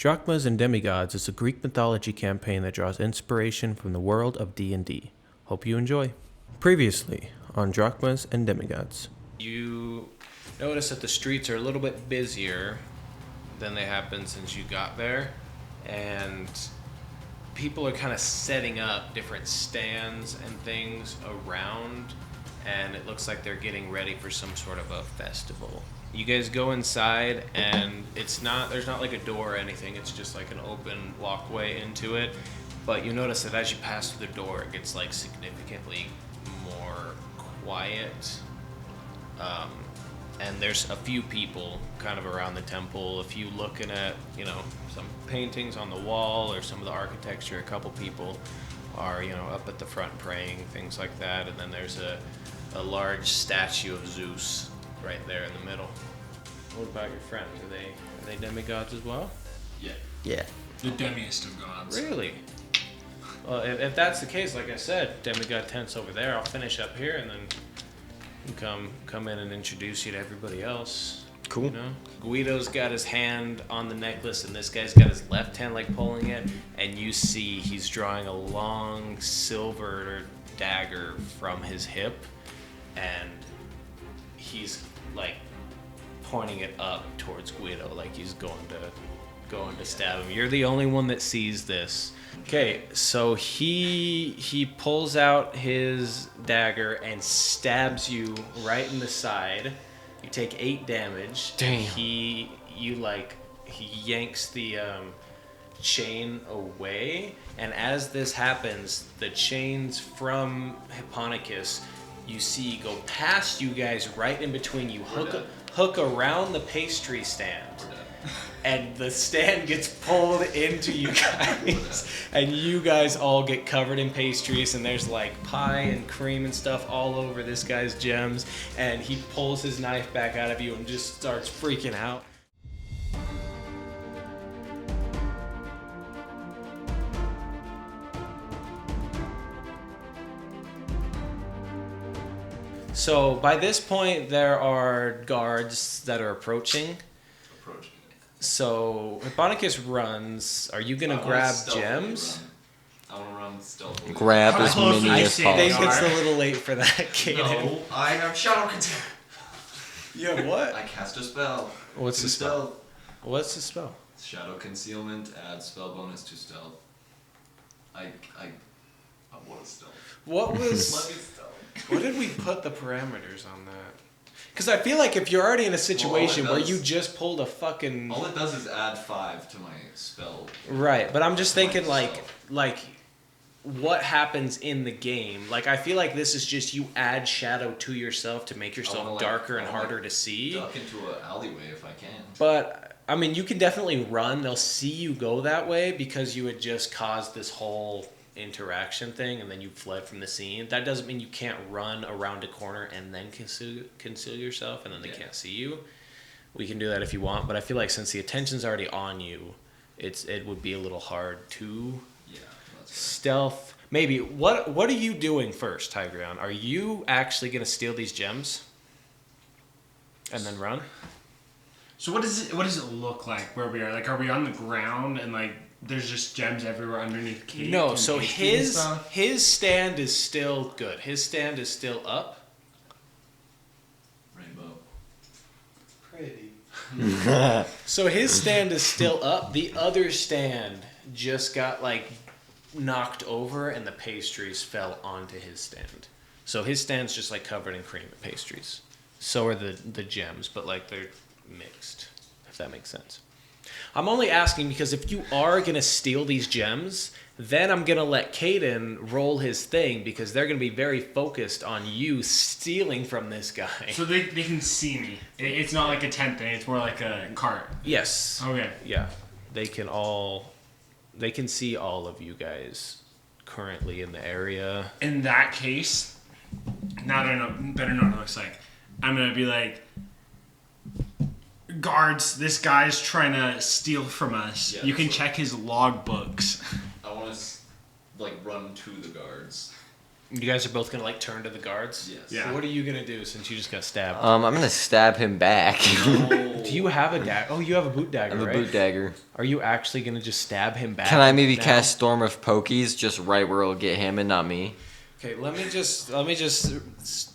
Drachmas and Demigods is a Greek mythology campaign that draws inspiration from the world of D&D. Hope you enjoy. Previously on Drachmas and Demigods. You notice that the streets are a little bit busier than they have been since you got there, and people are kind of setting up different stands and things around, and it looks like they're getting ready for some sort of a festival. You guys go inside, and there's not like a door or anything, it's just like an open walkway into it, but you notice that as you pass through the door, it gets like significantly more quiet, and there's a few people kind of around the temple, a few looking at, some paintings on the wall or some of the architecture. A couple people are, up at the front praying, things like that, and then there's a large statue of Zeus right there in the middle. What about your friends? Are they demigods as well? Yeah. The demiest of gods. Really? Well, if that's the case, like I said, demigod tent's over there. I'll finish up here, and then you come in and introduce you to everybody else. Cool. Guido's got his hand on the necklace, and this guy's got his left hand like pulling it, and you see he's drawing a long silver dagger from his hip, and he's like pointing it up towards Guido, like he's going to stab him. You're the only one that sees this. Okay, so he pulls out his dagger and stabs you right in the side. You take 8 damage. Damn. He yanks the chain away, and as this happens, the chains from Hipponicus you see go past you guys right in between you, hook around the pastry stand, and the stand gets pulled into you guys, and you guys all get covered in pastries, and there's like pie and cream and stuff all over this guy's gems, and he pulls his knife back out of you and just starts freaking out. So by this point, there are guards that are approaching. So Hipponicus runs. Are you gonna grab gems? I want to run stealthily. Grab as many as I think possible. it's a little late for that, Kaden. No, I have shadow concealment. You have what? I cast a spell. What's the spell? What's the spell? Shadow concealment adds spell bonus to stealth. I want a stealth. What was? Let me stealth. What did we put the parameters on that? Because I feel like if you're already in a situation where you just pulled a fucking... All it does is add 5 to my spell. Right, but I'm just thinking like what happens in the game. Like, I feel like this is just you add shadow to yourself to make yourself darker and harder to see. Duck into an alleyway if I can. But, I mean, you can definitely run. They'll see you go that way because you had just caused this whole interaction thing, and then you fled from the scene. That doesn't mean you can't run around a corner and then conceal yourself, and then they can't see you. We can do that if you want, but I feel like since the attention's already on you, it would be a little hard to stealth. Maybe. What are you doing first, Tigreon? Are you actually going to steal these gems and then run? So what does it look like where we are? Like, are we on the ground and like there's just gems everywhere underneath the cake? No, so his stand is still good. His stand is still up. Rainbow. Pretty. So his stand is still up. The other stand just got like knocked over, and the pastries fell onto his stand. So his stand's just like covered in cream and pastries. So are the gems, but like they're mixed, if that makes sense. I'm only asking because if you are going to steal these gems, then I'm going to let Kaden roll his thing because they're going to be very focused on you stealing from this guy. So they can see me. It's not like a tent thing. It's more like a cart. Yes. Okay. Yeah. They can see all of you guys currently in the area. In that case, now that I better know what it looks like, I'm going to be like, guards, this guy's trying to steal from us. Yeah, you can check his log books. I want to run to the guards. You guys are both gonna like turn to the guards. Yes. Yeah. What are you gonna do since you just got stabbed? I'm gonna stab him back. Do you have a dagger? Oh, you have a boot I dagger, have a right? boot dagger. Are you actually gonna just stab him back? Can I maybe now? cast Storm of Pokies just right where it'll get him and not me? Okay, let me just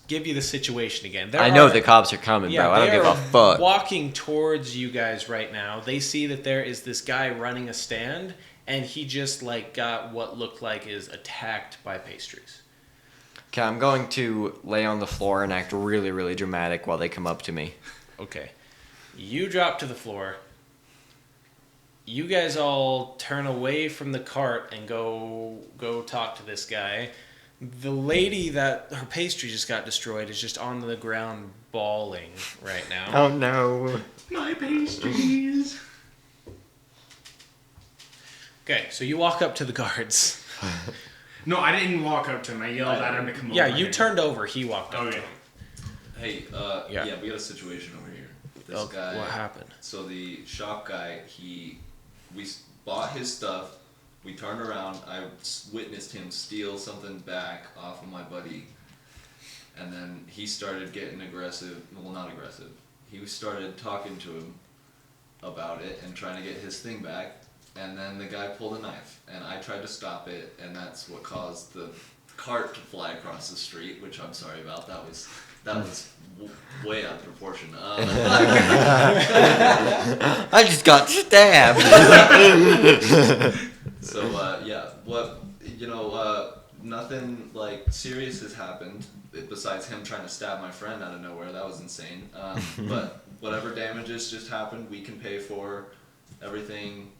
give you the situation again. I know the cops are coming, Yeah, bro. I don't they give a are fuck. walking towards you guys right now. They see that there is this guy running a stand, and he just like got what looked like is attacked by pastries. Okay, I'm going to lay on the floor and act really, really dramatic while they come up to me. Okay, you drop to the floor. You guys all turn away from the cart and go talk to this guy. The lady that her pastry just got destroyed is just on the ground bawling right now. Oh no. My pastries. Okay, so you walk up to the guards. No, I didn't walk up to him. I yelled at him to come over. Yeah, you turned over. He walked up Oh, to yeah. him. Hey, Yeah. yeah, we got a situation over here. This Oh, guy. what happened? So the shop guy, we bought his stuff. We turned around. I witnessed him steal something back off of my buddy, and then he started getting aggressive. Well, not aggressive. He started talking to him about it and trying to get his thing back. And then the guy pulled a knife, and I tried to stop it, and that's what caused the cart to fly across the street, which I'm sorry about. That was way out of proportion. I just got stabbed. So yeah, nothing like serious has happened besides him trying to stab my friend out of nowhere. That was insane. But whatever damages just happened, we can pay for everything.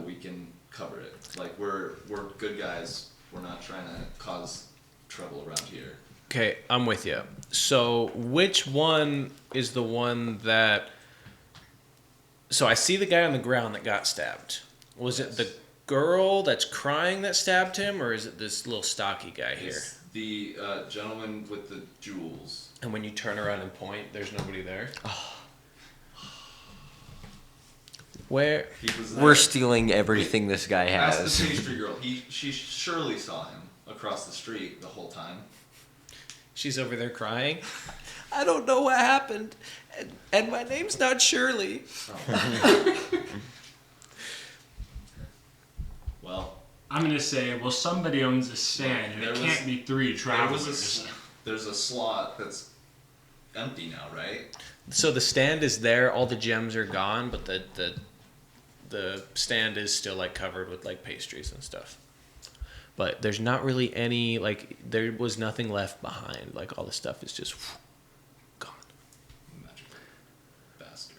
We can cover it. Like we're good guys. We're not trying to cause trouble around here. Okay, I'm with you. So, which one is the one that... So, I see the guy on the ground that got stabbed. Was it the girl that's crying that stabbed him, or is it this little stocky guy here? It's the gentleman with the jewels. And when you turn around and point, there's nobody there? Where? He was there. We're stealing everything this guy Ask has. the pastry girl. She surely saw him across the street the whole time. She's over there crying. I don't know what happened. And my name's not Shirley. Well, I'm gonna say, well, somebody owns a stand, and There it was- can't be three travelers. there's a slot that's empty now, right? So the stand is there, all the gems are gone, but the stand is still like covered with like pastries and stuff. But there's not really any there was nothing left behind. Like all the stuff is just gone. Magical bastard.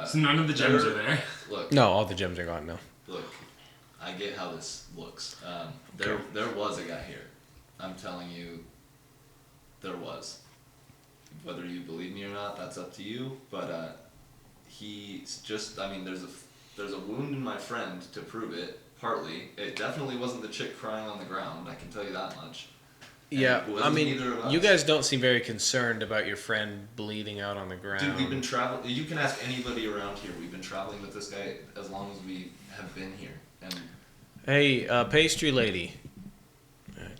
So none of the gems are there. Look, No, all the gems are gone now. look. I get how this looks. There was a guy here. I'm telling you, there was. Whether you believe me or not, that's up to you. But he's just. I mean, there's a wound in my friend to prove it. Partly, it definitely wasn't the chick crying on the ground. I can tell you that much. And Yeah, it I wasn't mean, either of you us. guys don't seem very concerned about your friend bleeding out on the ground. Dude, we've been traveling. You can ask anybody around here. We've been traveling with this guy as long as we have been here. And Hey, pastry lady.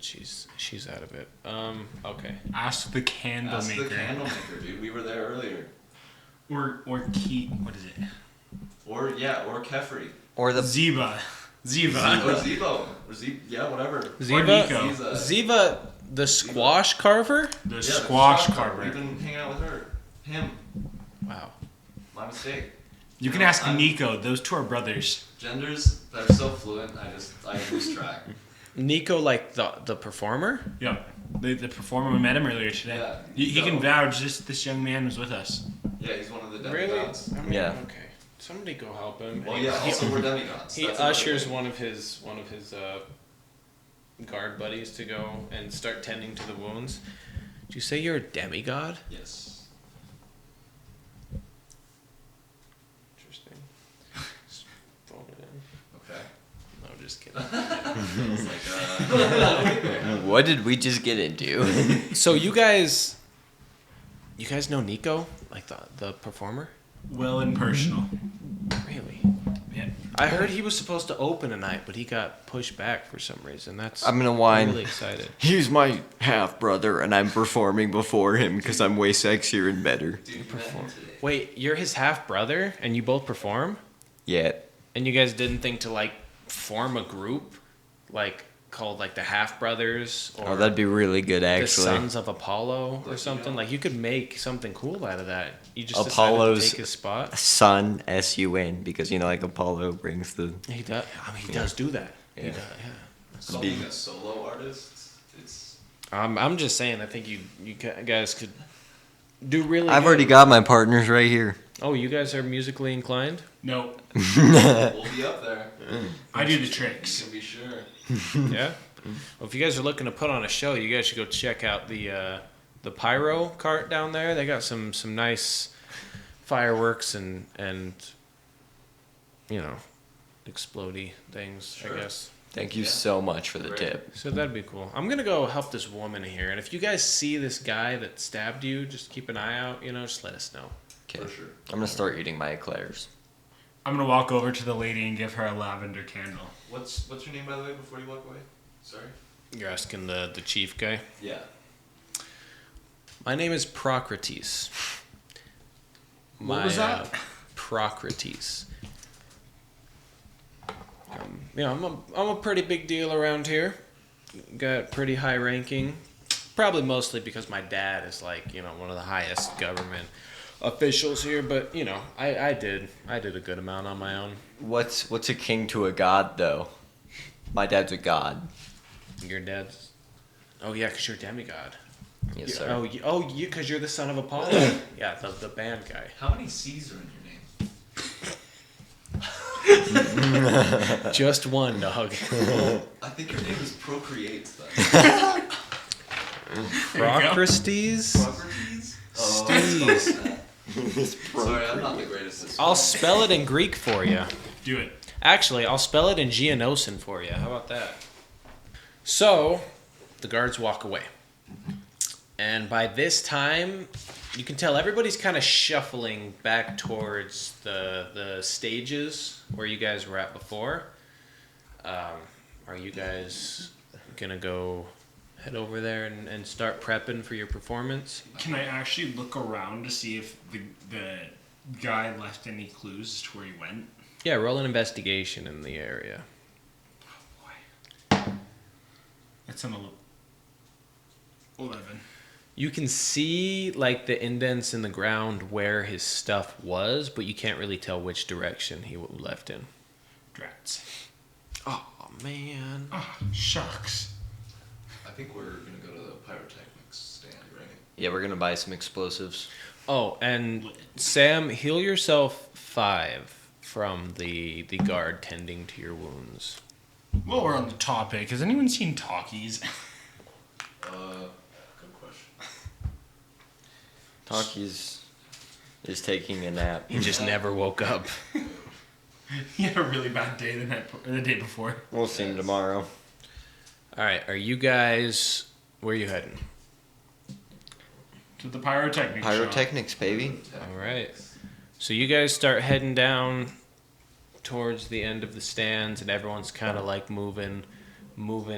She's out of it. Okay. Ask the candle ask maker. the candle maker, dude. We were there earlier. Or Keat. What is it? Or Kefri. Or the Ziva. Or Ziva. Zivo. Or yeah, whatever. Ziva? Nico. Ziva, the squash carver? The Yeah, the squash shop carver. We've been hanging out with her. Him. Wow. My mistake. You can No, ask I'm- Nico. Those two are brothers. Genders, they're so fluent, I lose track. Nico, like the performer? Yep. The performer, we met him earlier today. Yeah, He can Nico. vouch this young man was with us. Yeah, he's one of the Really? demigods. I mean, Yeah. Okay. Somebody go help him. Well, yeah, also we're demigods. He That's another ushers thing. one of his guard buddies to go and start tending to the wounds. Did you say you're a demigod? Yes. Interesting. Just phone it in. Okay. No, just kidding. It's like, What did we just get into? So you guys know Nico, like the performer? Well and personal. Really? Yeah. I heard he was supposed to open tonight, but he got pushed back for some reason. I'm gonna whine. I'm really excited. He's my half brother, and I'm performing before him because I'm way sexier and better. Dude, you met him today. Wait, you're his half brother, and you both perform? Yeah. And you guys didn't think to like form a group, like called like the Half Brothers or Oh, that'd be really good, the actually. Sons of Apollo or Like, something? you know. Like you could make something cool out of that. You just Apollo's decided to take his spot. Sun, S-U-N, because like Apollo brings the. He does. I mean, he does do that. He Yeah. does. Yeah. So being a solo artist, it's I'm just saying. I think you guys could do really. I've good. already got my partners right here. Oh, you guys are musically inclined. No, we'll be up there. I do the You tricks. can be sure. Yeah. Well, if you guys are looking to put on a show, you guys should go check out the pyro cart down there. They got some nice fireworks and explodey things. Sure. I guess. Thank you Yeah. so much for the Great. tip. So that'd be cool. I'm gonna go help this woman here, and if you guys see this guy that stabbed you, just keep an eye out. Just let us know. Okay. For sure. I'm gonna start eating my eclairs. I'm gonna walk over to the lady and give her a lavender candle. What's your name, by the way, before you walk away? Sorry. You're asking the chief guy. Yeah. My name is Procrates. What was that? Procrates. I'm a pretty big deal around here. Got pretty high ranking. Probably mostly because my dad is one of the highest government officials here. But I did a good amount on my own. What's a king to a god, though? My dad's a god. Your dad's. Oh yeah, 'cause you're a demigod. Yes, sir. You 'cause you're the son of Apollo. Yeah, the band guy. How many C's are in your name? Just one, dog. I think your name is Procreate. Then. Procrates? Socrates? Steez. Sorry, I'm not the greatest at I'll spell it in Greek for you. Do it. Actually, I'll spell it in Geonosin for you. How about that? So, the guards walk away. And by this time, you can tell everybody's kind of shuffling back towards the stages where you guys were at before. Are you guys gonna go head over there and start prepping for your performance? Can I actually look around to see if the guy left any clues as to where he went? Yeah, roll an investigation in the area. That's an 11. You can see the indents in the ground where his stuff was, but you can't really tell which direction he left in. Drats. Oh man. Oh, shucks. I think we're gonna go to the pyrotechnics stand, right? Yeah, we're gonna buy some explosives. Oh, and Sam, heal yourself 5 from the guard tending to your wounds. Well, we're on the topic. Has anyone seen Talkies? Good question. Taki's is taking a nap. He just never woke up. He had a really bad day the day before. We'll see him tomorrow. All right, are you guys? Where are you heading? To the pyrotechnics. Pyrotechnics, baby. All right. So you guys start heading down towards the end of the stands, and everyone's kind of moving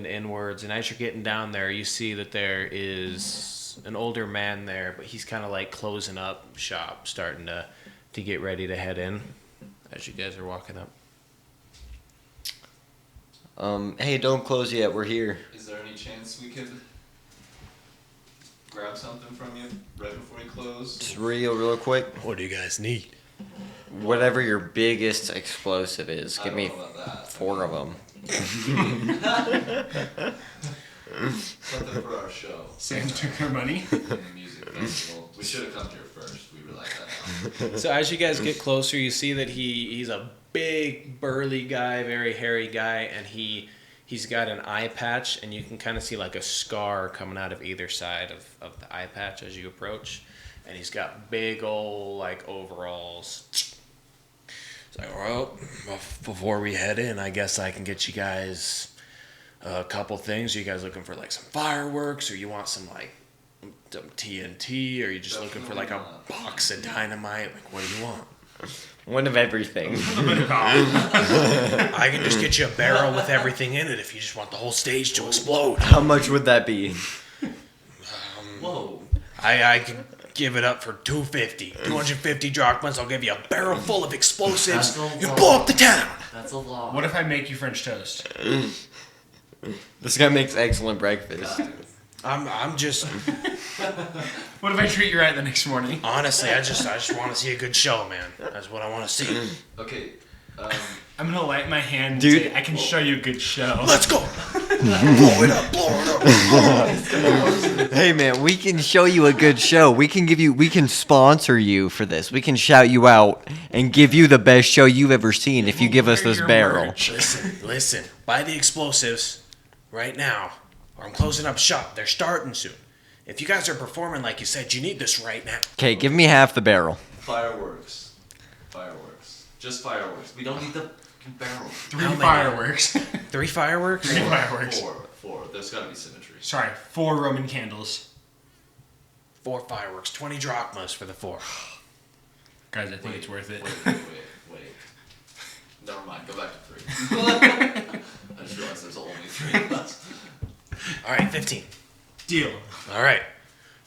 inwards. And as you're getting down there, you see that there is an older man there, but he's kind of closing up shop, starting to get ready to head in. As you guys are walking up. Hey, don't close yet. We're here. Is there any chance we could grab something from you right before you close? Just real quick. What do you guys need? Whatever your biggest explosive is, I give don't me know about that. 4 of them. Something for our show. Sam took our money. In the music festival. We should have come here first. We realized that now. So as you guys get closer, you see that he's a big, burly guy, very hairy guy, and he's got an eye patch, and you can kind of see a scar coming out of either side of the eye patch as you approach. And he's got big old overalls. It's well, before we head in, I guess I can get you guys a couple things. Are you guys looking for some fireworks, or you want some TNT, or are you just looking for a Definitely not. box of dynamite? What do you want? One of everything. I can just get you a barrel with everything in it if you just want the whole stage to explode. How much would that be? Whoa. I can give it up for 250 drachmas. I'll give you a barrel full of explosives. You blow up the town. That's a lot. What if I make you French toast? This guy makes excellent breakfast. I'm just What if I treat you right the next morning? honestly, I just want to see a good show, man. That's what I want to see. Okay. I'm gonna light my hand, Dude. and say, I can show you a good show. Let's go. Blow it up. Hey man, we can show you a good show. We can sponsor you for this. We can shout you out and give you the best show you've ever seen if you give us this Your barrel. merch. Listen. Buy the explosives right now, or I'm closing up shop. They're starting soon. If you guys are performing like you said, you need this right now. Okay, give me half the barrel. Fireworks. Just fireworks. We don't need the fucking barrel. 3 How many? fireworks. 3 fireworks? 3 fireworks. Four. There's gotta be symmetry. Sorry, 4 Roman candles. 4 fireworks. 20 drachmas for the 4. Guys, I think it's worth it. Wait. Never mind. Go back to 3. I just realized there's only 3 of us. All right, 15. Deal. All right.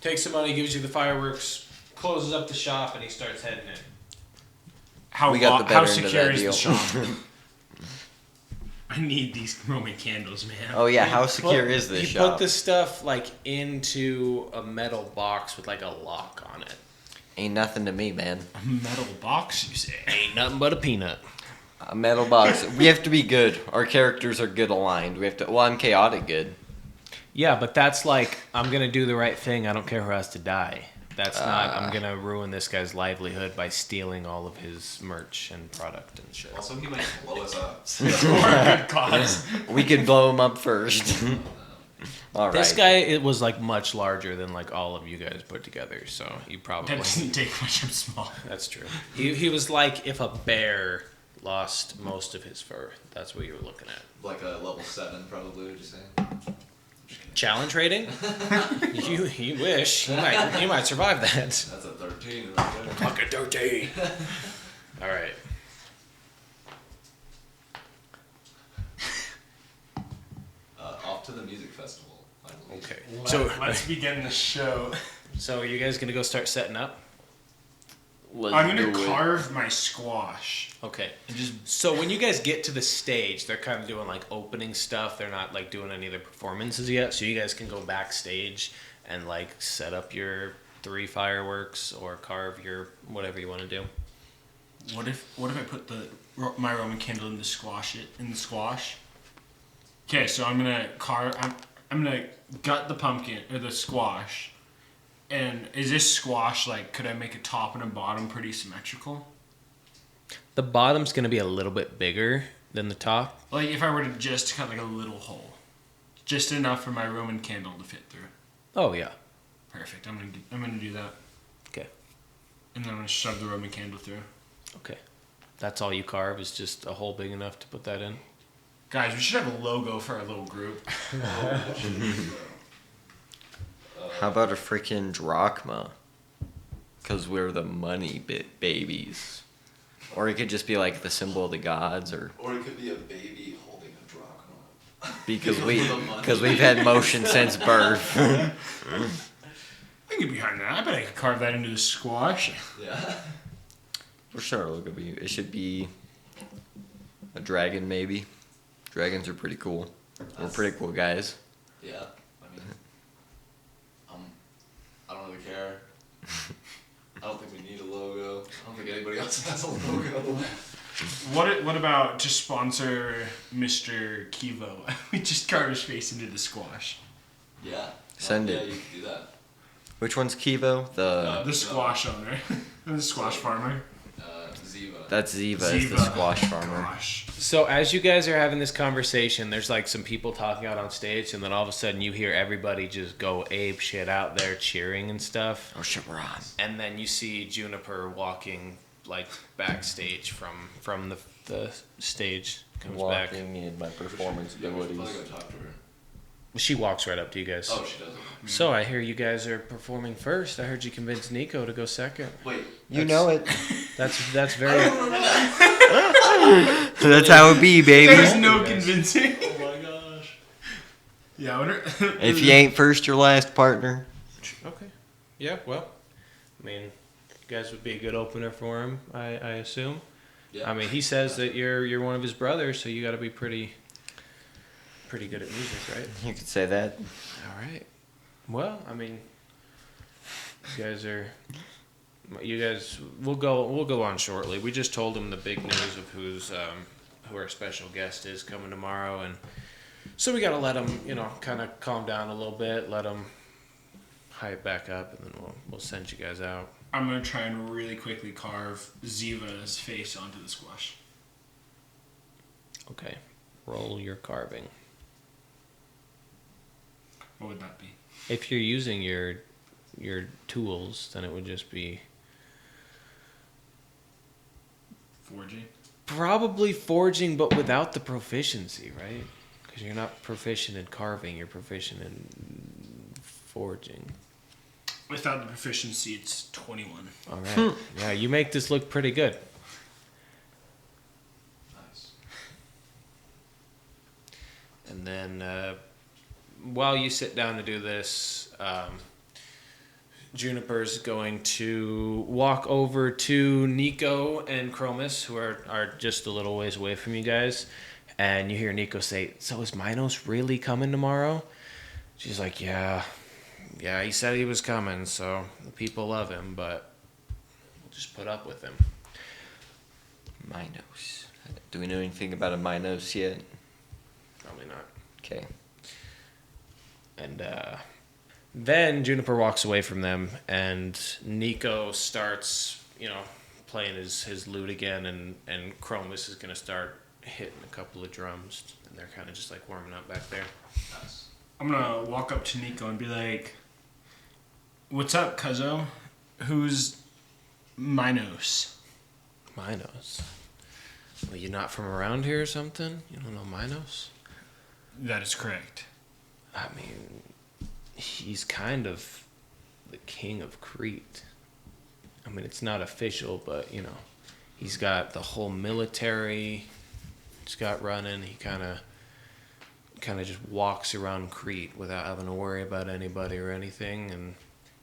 Takes the money, gives you the fireworks, closes up the shop, and he starts heading in. How, We got the how better end of secure that is deal. the shop? I need these Roman candles, man. Oh yeah, how secure is this You shop? put this stuff like into a metal box with like a lock on it. Ain't nothing to me, man. A metal box, you say? Ain't nothing but a peanut. A metal box. We have to be good. Our characters are good aligned. We have to. Well, I'm chaotic good. Yeah, but that's like, I'm going to do the right thing. I don't care who has to die. That's not, I'm going to ruin this guy's livelihood by stealing all of his merch and product and shit. Also, he might blow us up. For a good cause. We could blow him up first. All right. This guy, it was like much larger than like all of you guys put together, so you probably... That doesn't take much. I'm small. That's true. He was like if a bear lost most of his fur. That's what you were looking at. Like a level 7, probably, would you say? Challenge rating? you wish. You might survive that. That's a 13 right there. Fucking dirty. All right. Off to the music festival. Finally. Okay. Let's begin the show. So are you guys gonna go start setting up? I'm gonna carve my squash. Okay. So when you guys get to the stage, they're kind of doing like opening stuff. They're not like doing any of the performances yet. So you guys can go backstage and like set up your 3 fireworks or carve your whatever you want to do. What if I put my Roman candle in the squash? Okay, so I'm gonna I'm gonna gut the pumpkin or the squash. And is this squash like? Could I make a top and a bottom pretty symmetrical? The bottom's gonna be a little bit bigger than the top. Like if I were to just cut like a little hole, just enough for my Roman candle to fit through. Oh yeah. Perfect. I'm gonna do that, Okay. and then I'm gonna shove the Roman candle through. Okay. That's all you carve is just a hole big enough to put that in. Guys, we should have a logo for our little group. How about a freaking drachma? Because we're the money babies. Or it could just be like the symbol of the gods, or Or it could be a baby holding a drachma. because we've had motion since birth. I can get behind that. I bet I could carve that into the squash. Yeah. We're sure it should be a dragon, maybe. Dragons are pretty cool. We're pretty cool guys. Yeah. I mean, I don't really care. I don't think we need a logo. I don't think anybody else has a logo. What about to sponsor Mr. Kivo? We just carve his face into the squash. Yeah. Send Yeah, it. you can do that. Which one's Kivo? The squash owner. The squash farmer. Ziva. That's Ziva, is the Ziva. squash farmer. Gosh. So as you guys are having this conversation, there's like some people talking out on stage, and then all of a sudden you hear everybody just go ape shit out there cheering and stuff. Oh shit, we're on. And then you see Juniper walking like backstage from the stage, comes back. Walking in my performance Yeah, we should abilities. probably go talk to her. She walks right up to you guys. Oh, she doesn't. So I hear you guys are performing first. I heard you convinced Nico to go second. Wait. You know it. That's very. That's how it be, baby. There's no convincing. Oh my gosh. Yeah, I wonder. If you ain't first, you're last, partner. Okay. Yeah. Well, I mean, you guys would be a good opener for him. I assume. Yeah. I mean, he says that you're one of his brothers, so you got to be pretty good at music, right? You could say that. All right. Well, I mean, you guys. We'll go on shortly. We just told him the big news of who our special guest is coming tomorrow, and so we got to let him, kind of calm down a little bit, let him hype back up, and then we'll send you guys out. I'm gonna try and really quickly carve Ziva's face onto the squash. Okay. Roll your carving. What would that be? If you're using your tools, then it would just be Forging. probably forging, but without the proficiency, right? Because you're not proficient in carving, you're proficient in forging. Without the proficiency, it's 21. All right. Yeah, you make this look pretty good. Nice. And then while you sit down to do this, Juniper's going to walk over to Nico and Chromis, who are just a little ways away from you guys. And you hear Nico say, "So is Minos really coming tomorrow?" She's like, Yeah, he said he was coming, so the people love him, but we'll just put up with him. Minos. Do we know anything about a Minos yet? Probably not. Okay. And then Juniper walks away from them, and Nico starts, playing his lute again, and Chromis is going to start hitting a couple of drums, and they're kind of just like warming up back there. Nice. I'm gonna walk up to Nico and be like, "What's up, cuzzo? Who's Minos?" Minos? Well, you not from around here or something? You don't know Minos? That is correct. I mean, he's kind of the king of Crete. I mean, it's not official, but, he's got the whole military he's got running. He kind of just walks around Crete without having to worry about anybody or anything. And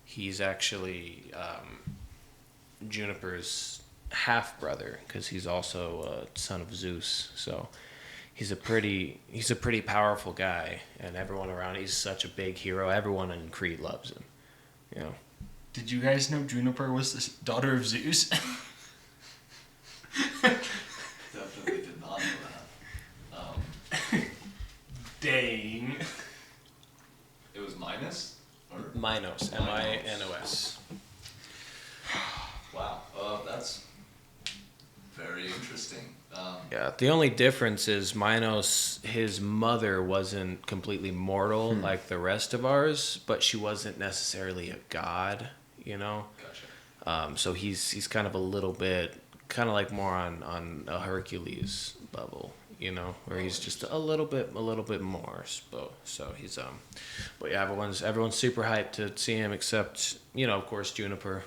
he's actually Juniper's half-brother, because he's also a son of Zeus. So he's a pretty powerful guy, and everyone around, he's such a big hero. Everyone in Crete loves him. Did you guys know Juniper was the daughter of Zeus? Definitely did not know that. Dang. It was Minos? Or Minos, Minos. wow. That's very interesting. Yeah, the only difference is Minos, his mother wasn't completely mortal like the rest of ours, but she wasn't necessarily a god, Gotcha. So he's kind of a little bit, kind of like more on a Hercules level, where he's just a little bit more. So he's but yeah, everyone's super hyped to see him, except of course Juniper,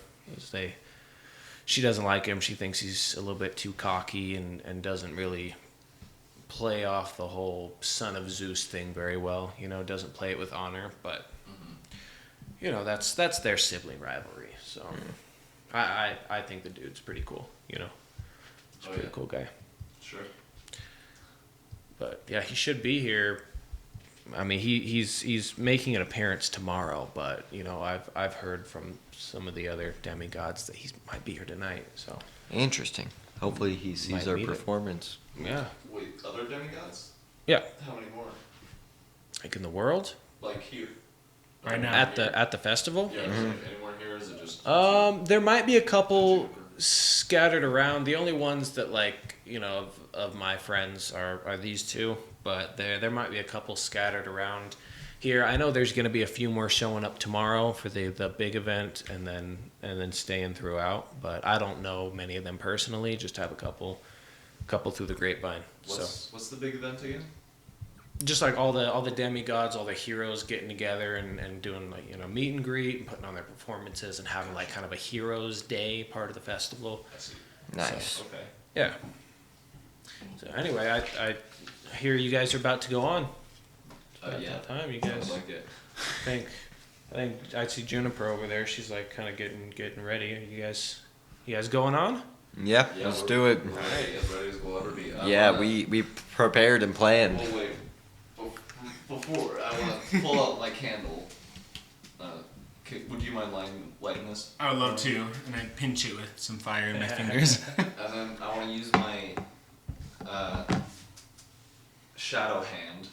she doesn't like him. She thinks he's a little bit too cocky and doesn't really play off the whole son of Zeus thing very well. Doesn't play it with honor, but that's their sibling rivalry. So I think the dude's pretty cool. He's a pretty cool guy. Sure. But yeah, he should be here. I mean, he's making an appearance tomorrow, but I've heard from some of the other demigods that he might be here tonight. So Interesting. Hopefully he sees Might our meet it. performance. yeah, Wait, other demigods? yeah, How many more? like in the world Like here? Right now. at the festival. Yeah, is there anyone here? Or is it just There might be a couple scattered around. The only ones that of my friends are these two, but there might be a couple scattered around here. I know there's going to be a few more showing up tomorrow for the big event, and then staying throughout. But I don't know many of them personally. Just have a couple through the grapevine. What's the big event again? just like all the demigods, all the heroes getting together and doing like meet and greet and putting on their performances and having like kind of a heroes day part of the festival. I see. Nice. Okay. Yeah. So anyway, I hear you guys are about to go on. About Yeah. that time, you Sounds guys. like it. I think I see Juniper over there. She's like kind of getting ready. Are you guys going on? Yeah, let's do it. We're ready, as ready as we'll ever be. Yeah, we prepared and planned. Oh wait, before I want to pull out my candle. Would you mind lighting this? I would love to, and I'd pinch it with some fire in my fingers. And then I want to use my shadow hand.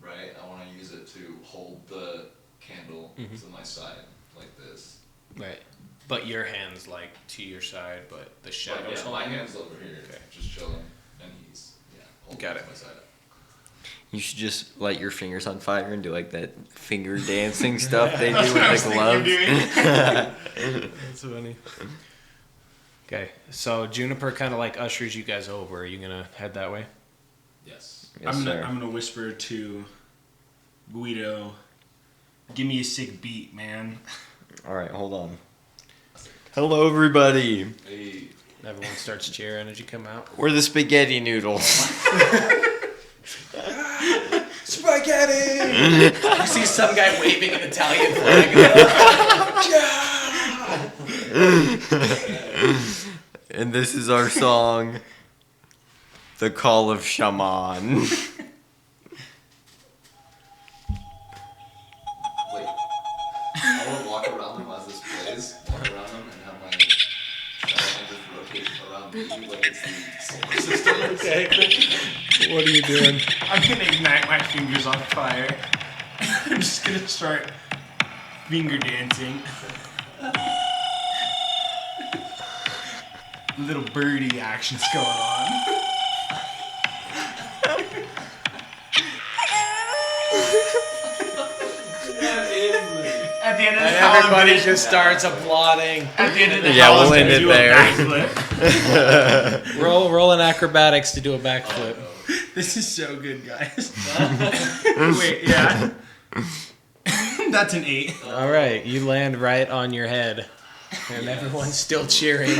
Right, I want to use it to hold the candle to my side like this. Right. But your hand's like to your side, but the shadow's But yeah, my holding it? hand's over here, Okay. just chilling, and he's holding Got it. my side up. You should just light your fingers on fire and do like that finger dancing stuff they do with I was the thinking of gloves. That's funny. Okay, so Juniper kind of like ushers you guys over. Are you gonna head that way? Yes. Yes, I'm sir. gonna whisper to Guido, "Give me a sick beat, man." All right, hold on. Hello, everybody. Hey. Everyone starts cheering as you come out. We're the spaghetti noodles. Spaghetti! You see some guy waving an Italian flag. And this is our song, The Call of Shaman. Wait. I want to walk around them as this plays. Walk around them and have my shadow hand just rotate around me like it's the solar system. Okay. What are you doing? I'm gonna ignite my fingers on fire. I'm just gonna start finger dancing. Little birdie actions going on. At the end of the And song, everybody I'm gonna- just starts applauding. At the end of the Yeah, song, we'll I'm end gonna it do there. a backflip. Rolling acrobatics to do a backflip. This is so good, guys. Wait, yeah. That's an 8. All right, you land right on your head, and everyone's still cheering.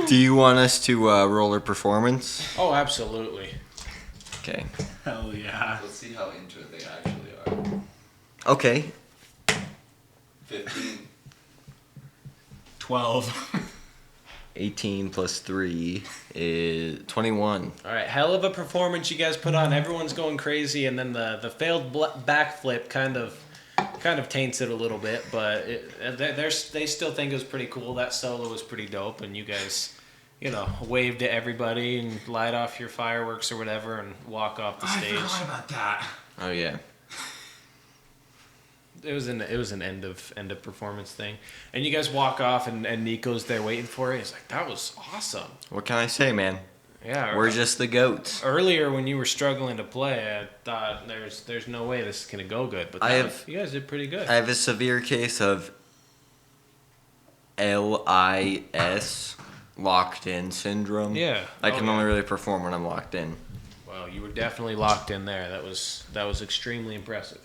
Do you want us to roll a performance? Oh, absolutely. Okay. Hell yeah. Let's see how into it they actually are. Okay. 15. 12. 18 plus 3 is 21. All right, hell of a performance you guys put on. Everyone's going crazy, and then the failed backflip kind of taints it a little bit, but they still think it was pretty cool. That solo was pretty dope, and you guys, wave to everybody and light off your fireworks or whatever, and walk off the I stage. forgot about that. Oh, yeah. It was an end of performance thing, and you guys walk off, and Nico's there waiting for you. He's like, "That was awesome." What can I say, man? Yeah, We're just the goats. earlier when you were struggling to play, I thought there's no way this is gonna go good, but you guys did pretty good. I have a severe case of LIS, locked in syndrome. Yeah. I can Oh, only yeah. really perform when I'm locked in. Well, you were definitely locked in there. That was extremely impressive.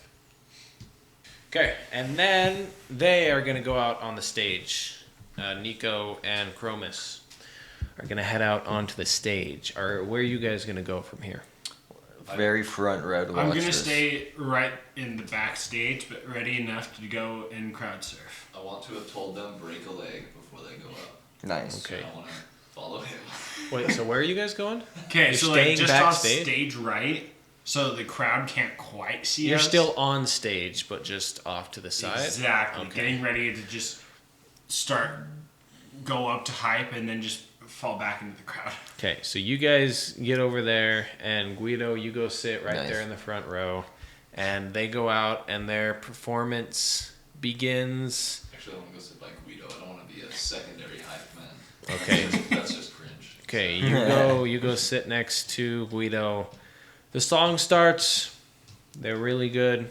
Okay, and then they are gonna go out on the stage. Nico and Chromis are gonna head out onto the stage. Where are you guys gonna go from here? Very front row to watch I'm gonna this. stay right in the backstage, but ready enough to go and crowd surf. I want to have told them break a leg before they go up. Nice. Okay. I want to follow him. Wait, so where are you guys going? Okay, You're so staying just backstage? off stage right, so the crowd can't quite see You're us. still on stage, but just off to the side. Exactly. Okay. Getting ready to just go up to hype and then just fall back into the crowd. Okay, so you guys get over there, and Guido, you go sit right Nice. there in the front row, and they go out, and their performance begins. Actually, I want to go sit by Guido. I don't want to be a secondary hype man. Okay. That's just cringe. Okay, you go sit next to Guido. The song starts. They're really good,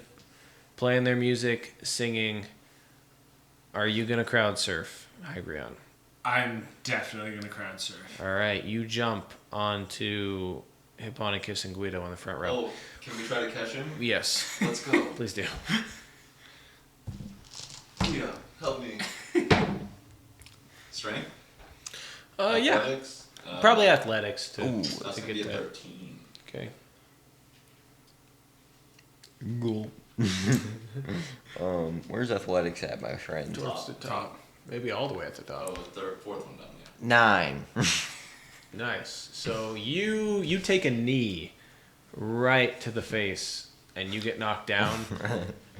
playing their music, singing. Are you gonna crowd surf, Hygrion? I'm definitely gonna crowd surf. All right, you jump onto Hipponicus and Guido in the front row. Oh, can we try to catch him? Yes, Let's go. please do. Yeah, help me. Strength? Yeah. Athletics? Probably athletics to, Ooh, That's to gonna get be a that. 13. Okay. Cool. Where's athletics at, my friend? Towards the top. Maybe all the way at the top. Oh, third, fourth one down, yeah. 9. Nice. So you take a knee right to the face and you get knocked down.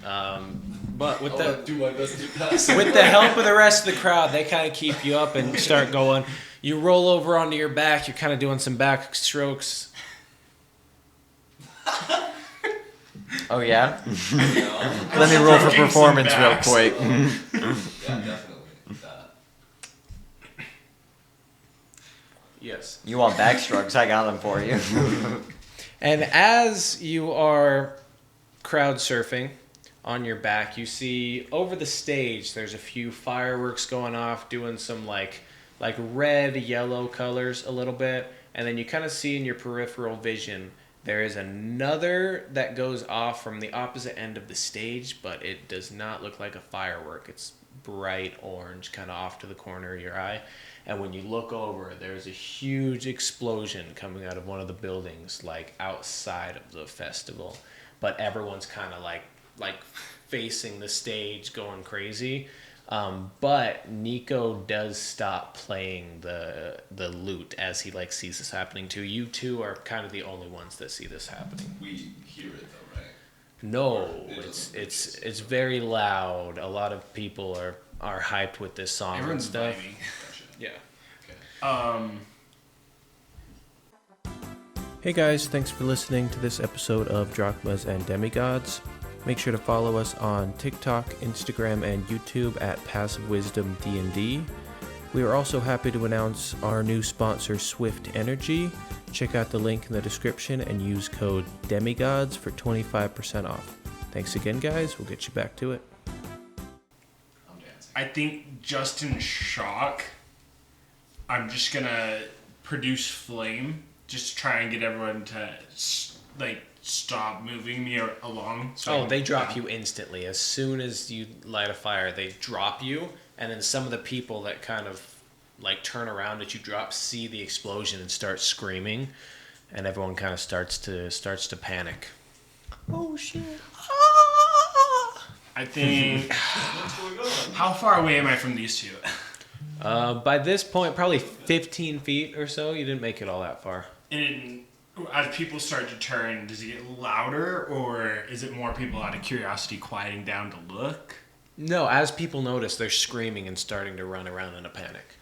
But with I'll do my best to pass. with the help of the rest of the crowd, they kind of keep you up and start going. You roll over onto your back. You're kind of doing some back strokes. Oh, yeah? Yeah, Let me roll for Stroking some performance real backs. quick. definitely. That. Yes. You want back strokes? I got them for you. And as you are crowd surfing on your back, you see over the stage there's a few fireworks going off, doing some like red, yellow colors a little bit, and then you kind of see in your peripheral vision there is another that goes off from the opposite end of the stage, but it does not look like a firework. It's bright orange, kind of off to the corner of your eye. And when you look over, there's a huge explosion coming out of one of the buildings, like outside of the festival. But everyone's kind of like facing the stage, going crazy. But Nico does stop playing the lute as he sees this happening too. You two are kind of the only ones that see this happening. We hear it though, right? No, It doesn't reach it's very loud. A lot of people are hyped with this song Everyone's and stuff. vibing. Yeah. Okay. Hey guys, thanks for listening to this episode of Drachmas and Demigods. Make sure to follow us on TikTok, Instagram, and YouTube at Passive Wisdom D&D. We are also happy to announce our new sponsor, Swift Energy. Check out the link in the description and use code Demigods for 25% off. Thanks again, guys. We'll get you back to it. I'm dancing. I think just in shock, I'm just gonna produce flame, just to try and get everyone to stop moving me along. So I Oh, can- they drop you instantly. As soon as you light a fire, they drop you, and then some of the people that kind of turn around that you drop see the explosion and start screaming, and everyone kind of starts to panic. Oh, shit. I think. What's going on? How far away am I from these two? By this point, probably 15 feet or so. You didn't make it all that far. And as people start to turn, does it get louder, or is it more people out of curiosity quieting down to look? No, as people notice, they're screaming and starting to run around in a panic.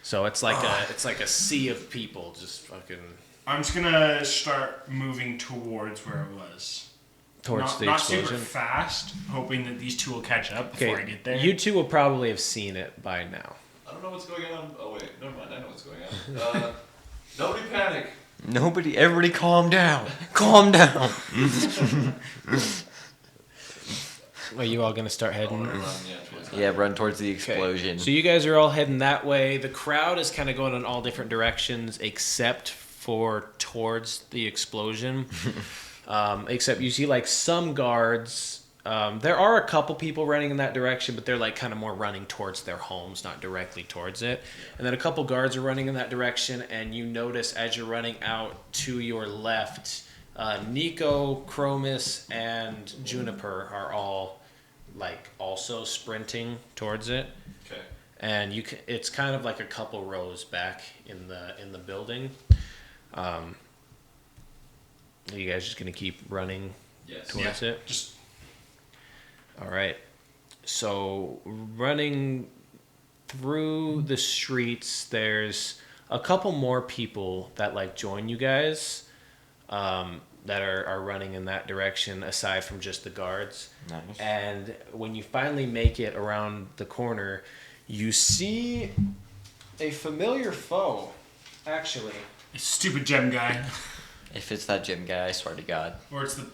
So it's like a sea of people just fucking I'm just gonna start moving towards where I was. towards the not explosion. super fast, hoping that these two will catch up before I get there. You two will probably have seen it by now. I don't know what's going on. Oh wait, never mind. I know what's going on. Nobody panic. Everybody calm down. Calm down. Are you all gonna start I heading? want to run, towards that. Yeah, run towards the Okay. explosion. So you guys are all heading that way. The crowd is kind of going in all different directions, except for towards the explosion. Except you see some guards. There are a couple people running in that direction, but they're kind of more running towards their homes, not directly towards it. And then a couple guards are running in that direction, and you notice as you're running out to your left, Nico, Chromis, and Juniper are all also sprinting towards it. Okay. And it's kind of like a couple rows back in the building. Are you guys just gonna keep running Yes. towards it? Just All right. So running through the streets, there's a couple more people that join you guys that are running in that direction aside from just the guards. Nice. And when you finally make it around the corner, you see a familiar foe, actually. stupid gem guy, If it's that gym guy, I swear to God. or it's the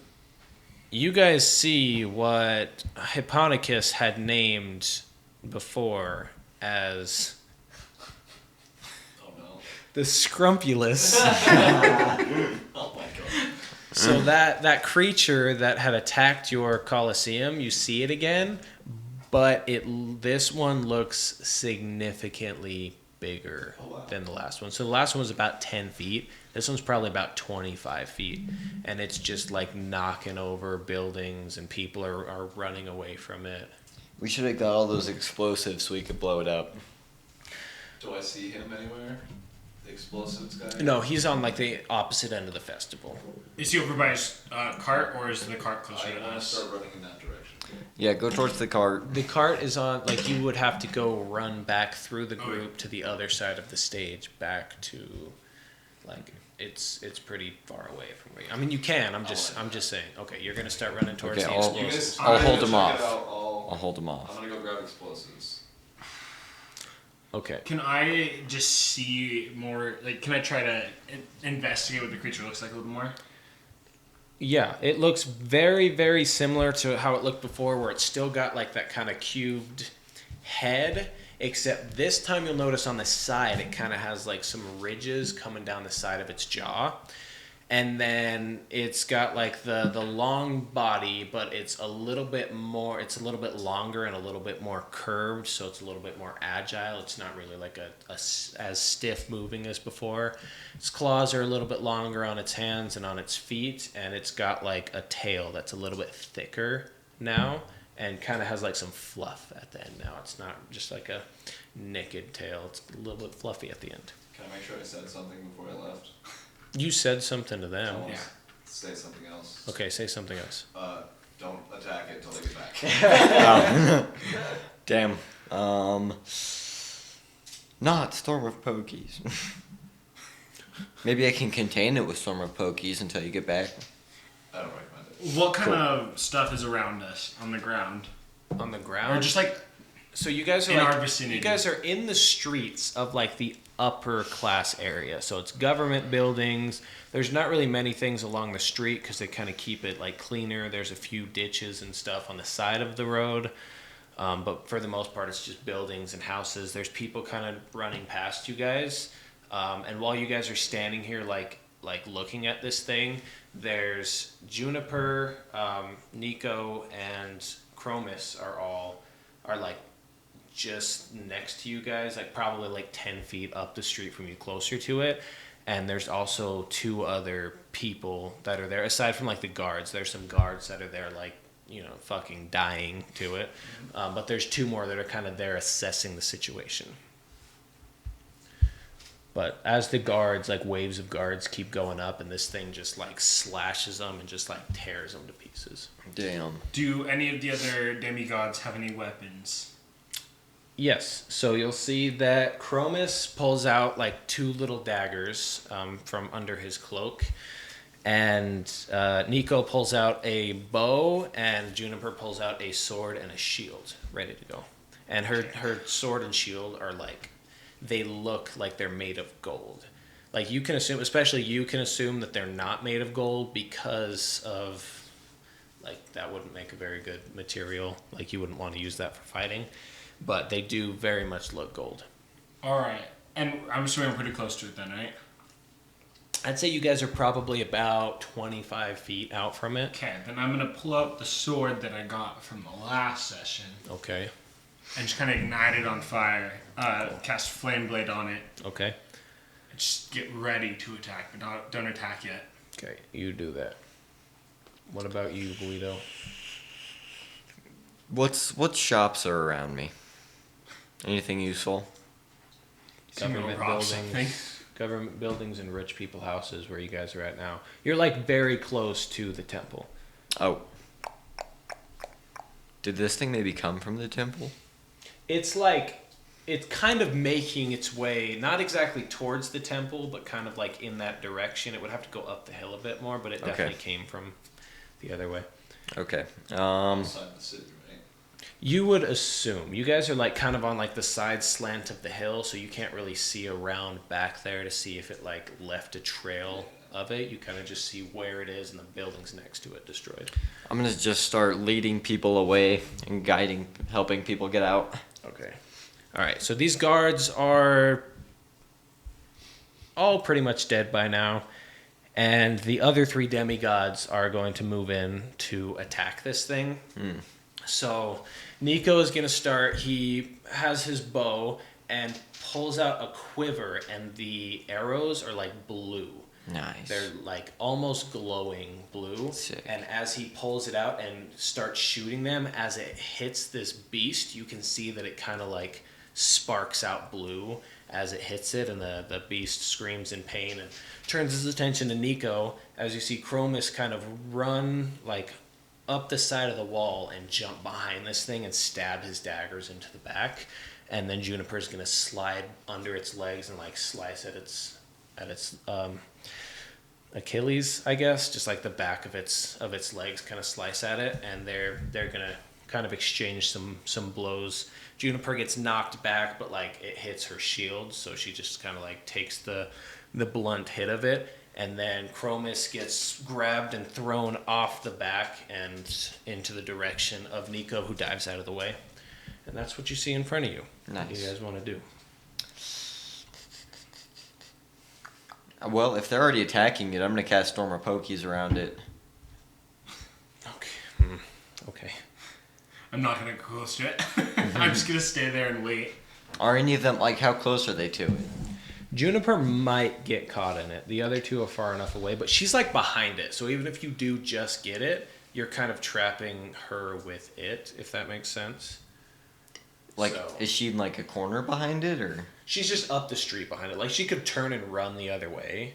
You guys see what Hipponicus had named before as Oh no. the Scrumpulous. Oh So that creature that had attacked your Colosseum, you see it again, but this one looks significantly bigger than the last one. So the last one was about 10 feet. This one's probably about 25 feet, and it's just like knocking over buildings, and people are running away from it. We should have got all those explosives so we could blow it up. Do I see him anywhere? The explosives guy? No, he's on like the opposite end of the festival. Is he over by his cart, or is the cart closer I to want to us? start running in that direction. Yeah, go towards the cart. The cart is on, like, you would have to go run back through the group to the other side of the stage, back to, like, it's pretty far away from where you, I mean, you can, I'm just saying. Okay, you're gonna start running towards Okay, the I'll- explosives. I'll I'm hold gonna him check off. it out. I'll hold them I'm off. gonna go grab explosives. Okay. Can I just see more? Like, can I try to investigate what the creature looks like a little more? Yeah, it looks very, very similar to how it looked before, where it's still got like that kind of cubed head, except this time you'll notice on the side it kind of has like some ridges coming down the side of its jaw. And then it's got like the long body, but it's a little bit longer and a little bit more curved, so it's a little bit more agile. It's not really like as stiff moving as before. Its claws are a little bit longer on its hands and on its feet, and it's got like a tail that's a little bit thicker now and kind of has like some fluff at the end now. It's not just like a naked tail. It's a little bit fluffy at the end. Can I make sure I said something before I left? You said something to I them. want Yeah. to say something else. Okay, say something else. Don't attack it until they get back. Damn. Not Storm of Pokies. Maybe I can contain it with Storm of Pokies until you get back. I don't recommend it. What kind of stuff is around us on the ground, On the ground? or just like So you guys are in like, our vicinity? you guys are in the streets of like the upper class area. So it's government buildings. There's not really many things along the street because they kind of keep it like cleaner. There's a few ditches and stuff on the side of the road. But for the most part, it's just buildings and houses. There's people kind of running past you guys. And while you guys are standing here like looking at this thing, there's Juniper, Nico, and Chromis are like just next to you guys, like probably like 10 feet up the street from you, closer to it. And there's also two other people that are there aside from like the guards. There's some guards that are there like, you know, fucking dying to it. But there's two more that are kind of there assessing the situation. But as the guards, like waves of guards keep going up, and this thing just like slashes them and just like tears them to pieces. Damn. Do any of the other demigods have any weapons? Yes, so you'll see that Chromis pulls out like two little daggers from under his cloak, and Nico pulls out a bow, and Juniper pulls out a sword and a shield, ready to go. And her sword and shield are like, they look like they're made of gold. Like you can assume, especially you can assume that they're not made of gold because of, like that wouldn't make a very good material. Like you wouldn't want to use that for fighting. But they do very much look gold. All right, and I'm assuming we're pretty close to it then, right? I'd say you guys are probably about 25 feet out from it. Okay, then I'm gonna pull out the sword that I got from the last session Okay. and just kind of ignite it on fire. Cast Flame Blade on it. Okay. And just get ready to attack, but don't attack yet. Okay, you do that. What about you, Guido? What shops are around me? Anything useful? Seem to Government rob something. buildings. Government buildings and rich people houses where you guys are at now. You're like very close to the temple. Oh. Did this thing maybe come from the temple? It's like, it's kind of making its way, not exactly towards the temple, but kind of like in that direction. It would have to go up the hill a bit more, but it Okay. definitely came from the other way. Okay. Outside the city, right? You would assume. You guys are like kind of on like the side slant of the hill, so you can't really see around back there to see if it like left a trail of it. You kind of just see where it is and the buildings next to it destroyed. I'm gonna just start leading people away and helping people get out. Okay. All right. So these guards are all pretty much dead by now, And the other 3 demigods are going to move in to attack this thing. So Nico is going to start. He has his bow and pulls out a quiver, and the arrows are like blue. Nice. They're like almost glowing blue. Sick. And as he pulls it out and starts shooting them, as it hits this beast, you can see that it kind of like sparks out blue as it hits it, and the beast screams in pain and turns his attention to Nico, as you see Chromis kind of run like up the side of the wall and jump behind this thing and stab his daggers into the back. And then Juniper's going to slide under its legs and like slice at its Achilles, I guess, just like the back of its legs, kind of slice at it, and they're gonna kind of exchange some blows. Juniper gets knocked back, but like it hits her shield, so she just kind of like takes the blunt hit of it, and then Chromis gets grabbed and thrown off the back and into the direction of Nico, who dives out of the way. And that's what you see in front of you. Nice. What do you guys want to do? Well, if they're already attacking it, I'm going to cast Storm of Pokies around it. Okay. Okay. I'm not gonna go close to it. I'm just gonna stay there and wait. Are any of them, like, how close are they to it? Juniper might get caught in it. The other 2 are far enough away, but she's like behind it. So even if you do just get it, you're kind of trapping her with it, if that makes sense. Like, So- is she in, like, a corner behind it, or She's just up the street behind it. Like, she could turn and run the other way.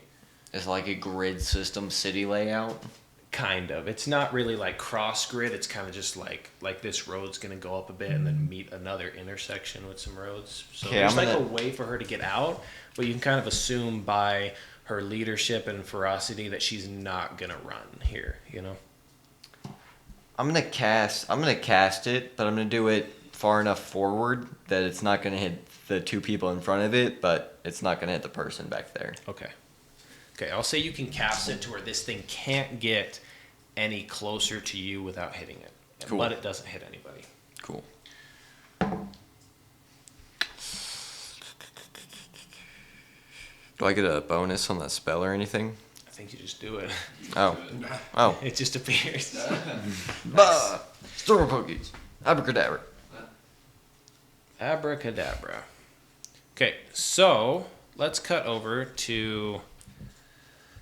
is it like a grid system city layout? Kind of. It's not really like cross grid. It's kind of just like this road's going to go up a bit and then meet another intersection with some roads. So Okay, there's I'm like gonna- a way for her to get out, but you can kind of assume by her leadership and ferocity that she's not going to run here, you know? I'm gonna cast it, but I'm gonna do it far enough forward that it's not gonna hit the 2 people in front of it, but it's not gonna hit the person back there. Okay. Okay, I'll say you can cast it to where this thing can't get any closer to you without hitting it. Cool. But it doesn't hit anybody. Cool. Do I get a bonus on that spell or anything? I think you just do it. Oh. Oh. It just appears. Bah! Storm of Pokies. Abracadabra. Abracadabra. Okay, so let's cut over to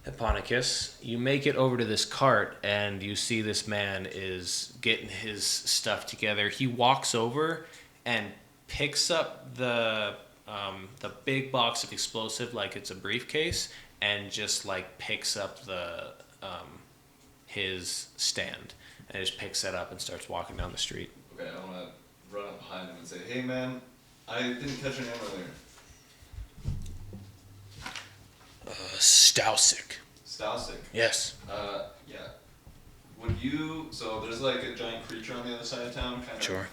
Hipponicus. You make it over to this cart, and you see this man is getting his stuff together. He walks over and picks up the big box of explosive like it's a briefcase, and just like picks up the his stand, and just picks that up and starts walking down the street. Okay, I want to run up behind him and say, "Hey, man, I didn't catch your name earlier." Stausik. Stausik. Yes. Yeah. Would you? So there's like a giant creature on the other side of town, kind of Sure.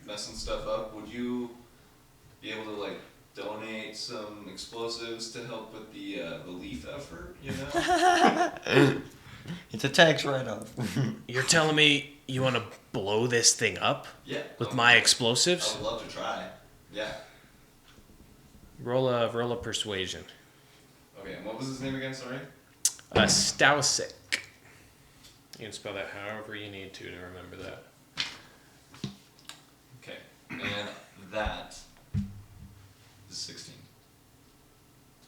messing stuff up. Would you be able to like donate some explosives to help with the relief effort? You know? It's a tax write-off. You're telling me you want to blow this thing up Yeah. with okay. my I explosives? would love to try. Yeah. Roll a persuasion. Okay. And what was his name again? Sorry. Stausik. You can spell that however you need to remember that. Okay. And that is 16.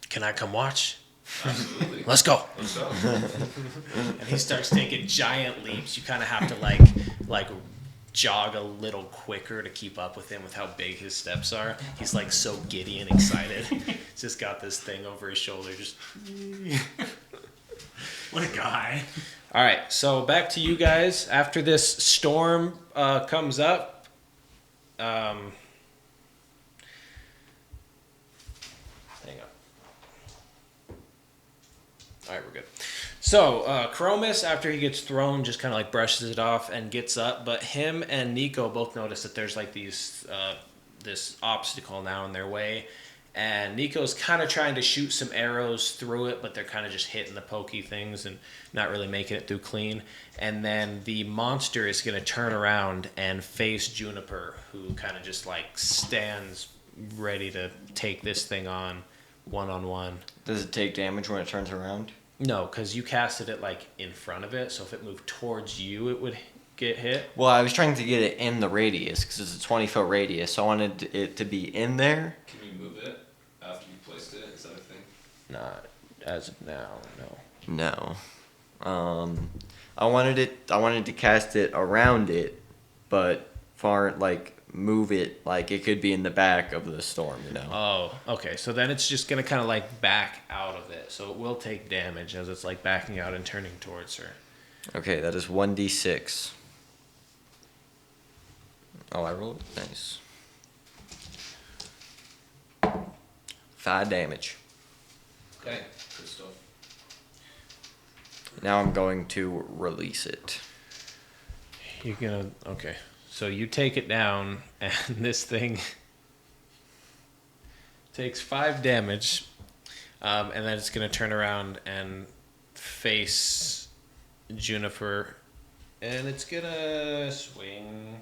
Can I come watch? Absolutely. Let's go. Let's go. And he starts taking giant leaps. You kind of have to like jog a little quicker to keep up with him with how big his steps are. He's like so giddy and excited. He's just got this thing over his shoulder. Just. What a guy. All right. So back to you guys. After this storm comes up. Hang on. All right, we're good. So, Chromis, after he gets thrown, just kind of like brushes it off and gets up. But him and Nico both notice that there's like this obstacle now in their way. And Nico's kind of trying to shoot some arrows through it, but they're kind of just hitting the pokey things and not really making it through clean. And then the monster is going to turn around and face Juniper, who kind of just like stands ready to take this thing on one-on-one. Does it take damage when it turns around? No, because you casted it like in front of it, so if it moved towards you, it would get hit. Well, I was trying to get it in the radius because it's a 20-foot radius, so I wanted it to be in there. Can you move it after you placed it? Is that a thing? Not as of now, no. No. I wanted to cast it around it, but move it like it could be in the back of the storm, you know. Oh, okay. So then it's just gonna kind of like back out of it, so it will take damage as it's like backing out and turning towards her. Okay, that is 1d6. Oh, I rolled nice. 5 damage. Okay. Good stuff. Now I'm going to release it. You're gonna okay. So you take it down, and this thing takes 5 damage, and then it's gonna turn around and face Juniper, and it's gonna swing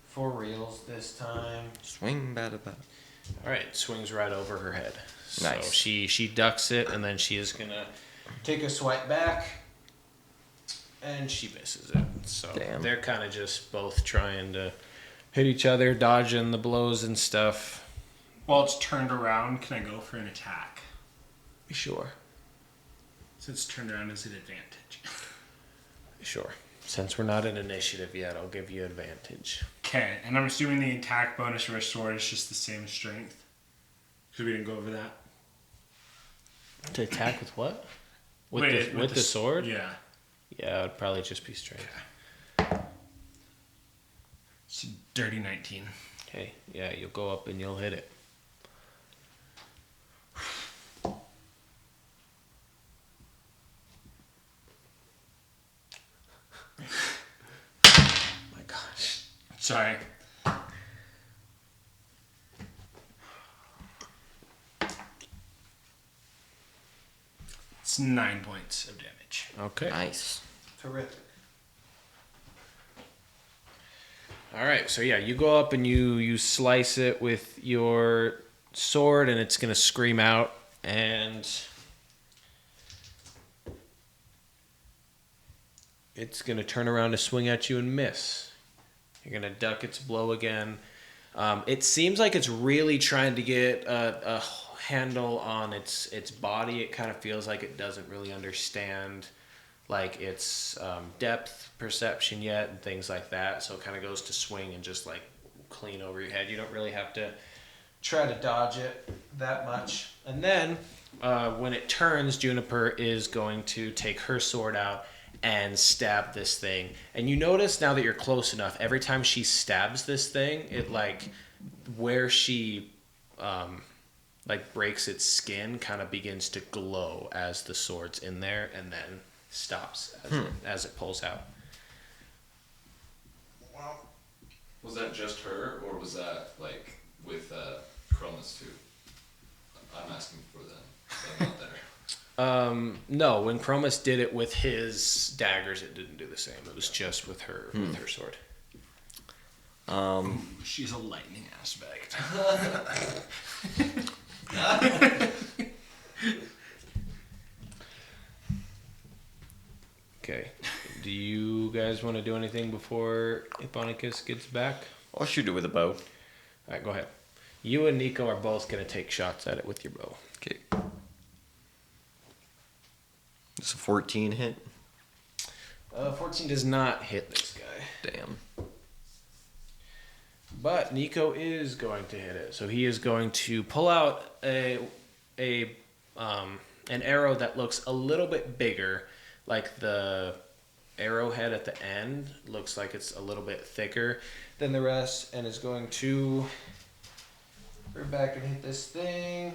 for reals this time. Swing bada bada. All right, swings right over her head. So Nice. she ducks it, and then she is gonna take a swipe back, and she misses it. So Damn. they're kind of just both trying to hit each other, dodging the blows and stuff. While it's turned around, can I go for an attack? Sure, Since it's turned around, is it advantage? sure. Since we're not in initiative yet, I'll give you advantage. Okay, and I'm assuming the attack bonus for a sword is just the same strength. Because we didn't go over that. To attack with what? With Wait, the sword? Yeah. Yeah, it would probably just be strength. It's a dirty 19. Okay, yeah, you'll go up and you'll hit it. My gosh. Sorry. It's 9 points of damage. Okay. Nice. Terrific. All right, so yeah, you go up and you slice it with your sword, and it's gonna scream out, and it's gonna turn around to swing at you and miss. You're gonna duck its blow again. It seems like it's really trying to get a handle on its body. It kind of feels like it doesn't really understand like its depth perception yet and things like that. So it kind of goes to swing and just like clean over your head. You don't really have to try to dodge it that much. And then when it turns, Juniper is going to take her sword out and stab this thing. And you notice now that you're close enough, every time she stabs this thing, it like where she like breaks its skin kind of begins to glow as the sword's in there, and then stops as it pulls out. Was that just her, or was that like with Chronos too? I'm asking for them. I'm not there. No, when Chromus did it with his daggers, it didn't do the same. It was just with her sword. She's a lightning aspect. Okay. Do you guys want to do anything before Hipponicus gets back? I'll shoot it with a bow. All right, go ahead. You and Nico are both going to take shots at it with your bow. Okay. It's a 14 hit. 14 does not hit this guy. Damn. But Nico is going to hit it. So he is going to pull out an arrow that looks a little bit bigger. Like the arrowhead at the end looks like it's a little bit thicker than the rest, and is going to go back and hit this thing.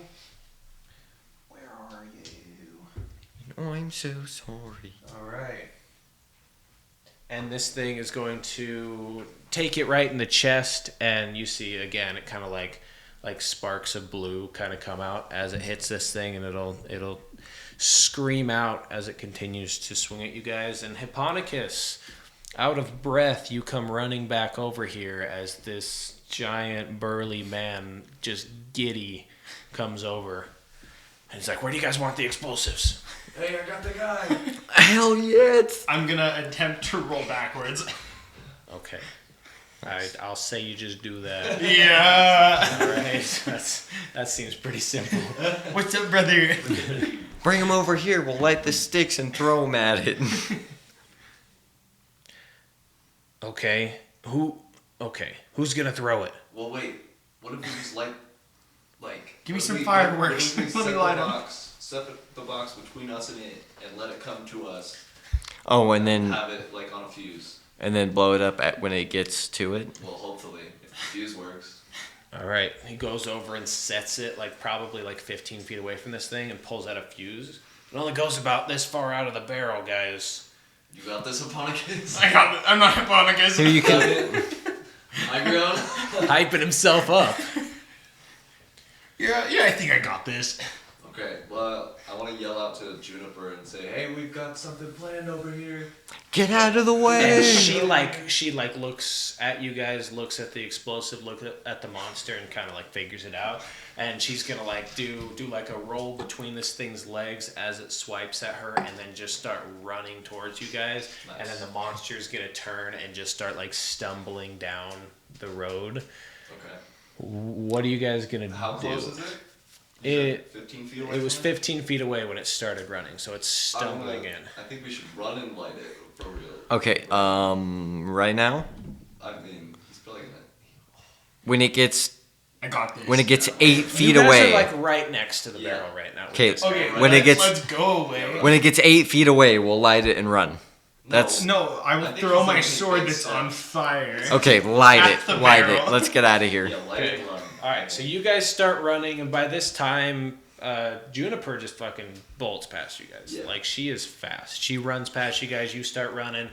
Where are you? Oh, I'm so sorry. All right. And this thing is going to take it right in the chest, and you see again it kind of like sparks of blue kind of come out as it hits this thing, and it'll scream out as it continues to swing at you guys. And Hipponicus, out of breath, you come running back over here as this giant burly man, just giddy, comes over. And he's like, where do you guys want the explosives? Hey, I got the guy. Hell yeah! I'm gonna attempt to roll backwards. Okay. I'll say you just do that. Yeah. All right. That seems pretty simple. What's up, brother? Bring him over here. We'll light the sticks and throw him at it. Okay. Who's gonna throw it? Well, wait. What if we just like Give me what some if we- fireworks. What if we Let me set light the 'em. box, set the box between us and it, and let it come to us. Oh, and then Have it like on a fuse. blow it up when it gets to it. Well, hopefully, if the fuse works. All right. He goes over and sets it probably 15 feet away from this thing and pulls out a fuse. It only goes about this far out of the barrel, guys. You got this, Hipponicus? I got it. I'm not Hipponicus. Here you Got can. it? High ground? Hyping himself up. Yeah, I think I got this. Okay, well, I want to yell out to Juniper and say, hey, we've got something planned over here. Get out of the And way. she looks at you guys, looks at the explosive, looks at the monster, and kind of figures it out. And she's gonna do a roll between this thing's legs as it swipes at her, and then just start running towards you guys. Nice. And then the monster's gonna turn and just start stumbling down the road. Okay. What are you guys gonna How do? close is it? It 15 feet away it was from 15 feet away when it started running, so it's stumbling in. I think we should run and light it for real. Okay. Right now, I mean, he's probably gonna. when it gets I got this. 8 feet you guys away. are right next to the Yeah. barrel right now. with Okay. this Okay, guy. When it gets- let's go away. When it gets 8 feet away, we'll light it and run. That's No, I I will think throw he's my making sword big that's steps. on fire. okay. Light At it. the Light barrel. it. Let's get out of here. Yeah, light Okay. and run. All right, so you guys start running, and by this time, Juniper just fucking bolts past you guys. Yeah. She is fast. She runs past you guys. You start running,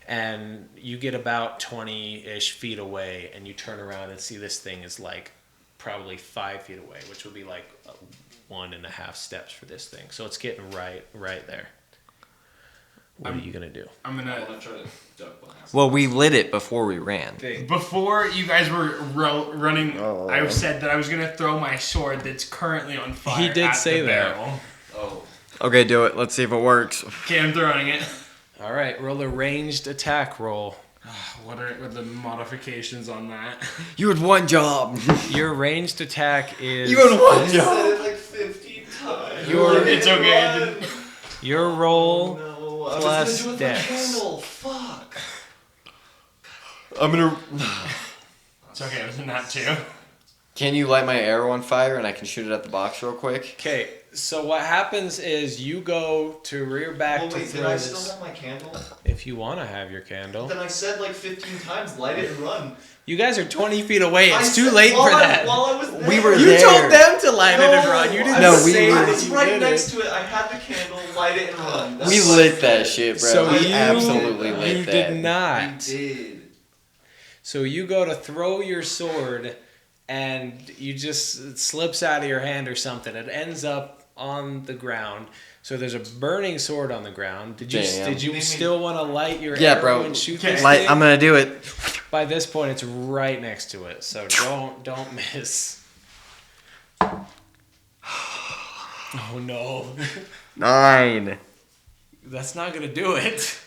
and you get about 20-ish feet away, and you turn around and see this thing is probably 5 feet away, which would be 1.5 steps for this thing. So it's getting right there. What are you gonna do? I'm I gonna. want to try to duck behind. Well, we lit it before we ran. Before you guys were running, I said that I was gonna throw my sword that's currently on fire. He did at say the that. barrel. Oh, Okay, do it. Let's see if it works. Okay, I'm throwing it. All right, roll a ranged attack roll. What are the modifications on that? You had one job. Your ranged attack is You had one I job. said it like 15 times. It's okay. I didn't. your roll. No, Plus I was gonna do it with dex. the candle. Fuck. I'm gonna. It's okay. I was in that too. Can you light my arrow on fire and I can shoot it at the box real quick? Okay, so what happens is you go to rear back Oh to wait, did throw I this. still have my candle? If you want to have your candle, Then I said like 15 times, light it and run. you guys are 20 feet away. I It's too said- late while for I- that. While I was there. We were You there. told them to light it and run. You didn't No, we say were- that I was you right did next it. to it. I had the candle, light it and run. That's We what I lit said. that shit, bro. So we you absolutely lit you that. did not. You did. So you go to throw your sword, and you just it slips out of your hand or something. It ends up on the ground. So there's a burning sword on the ground. Did you Damn. still want to light your Yeah, arrow bro. and shoot Okay. this Light, thing? I'm gonna do it. By this point, it's right next to it, so don't miss. Oh no, 9. that's not gonna do it.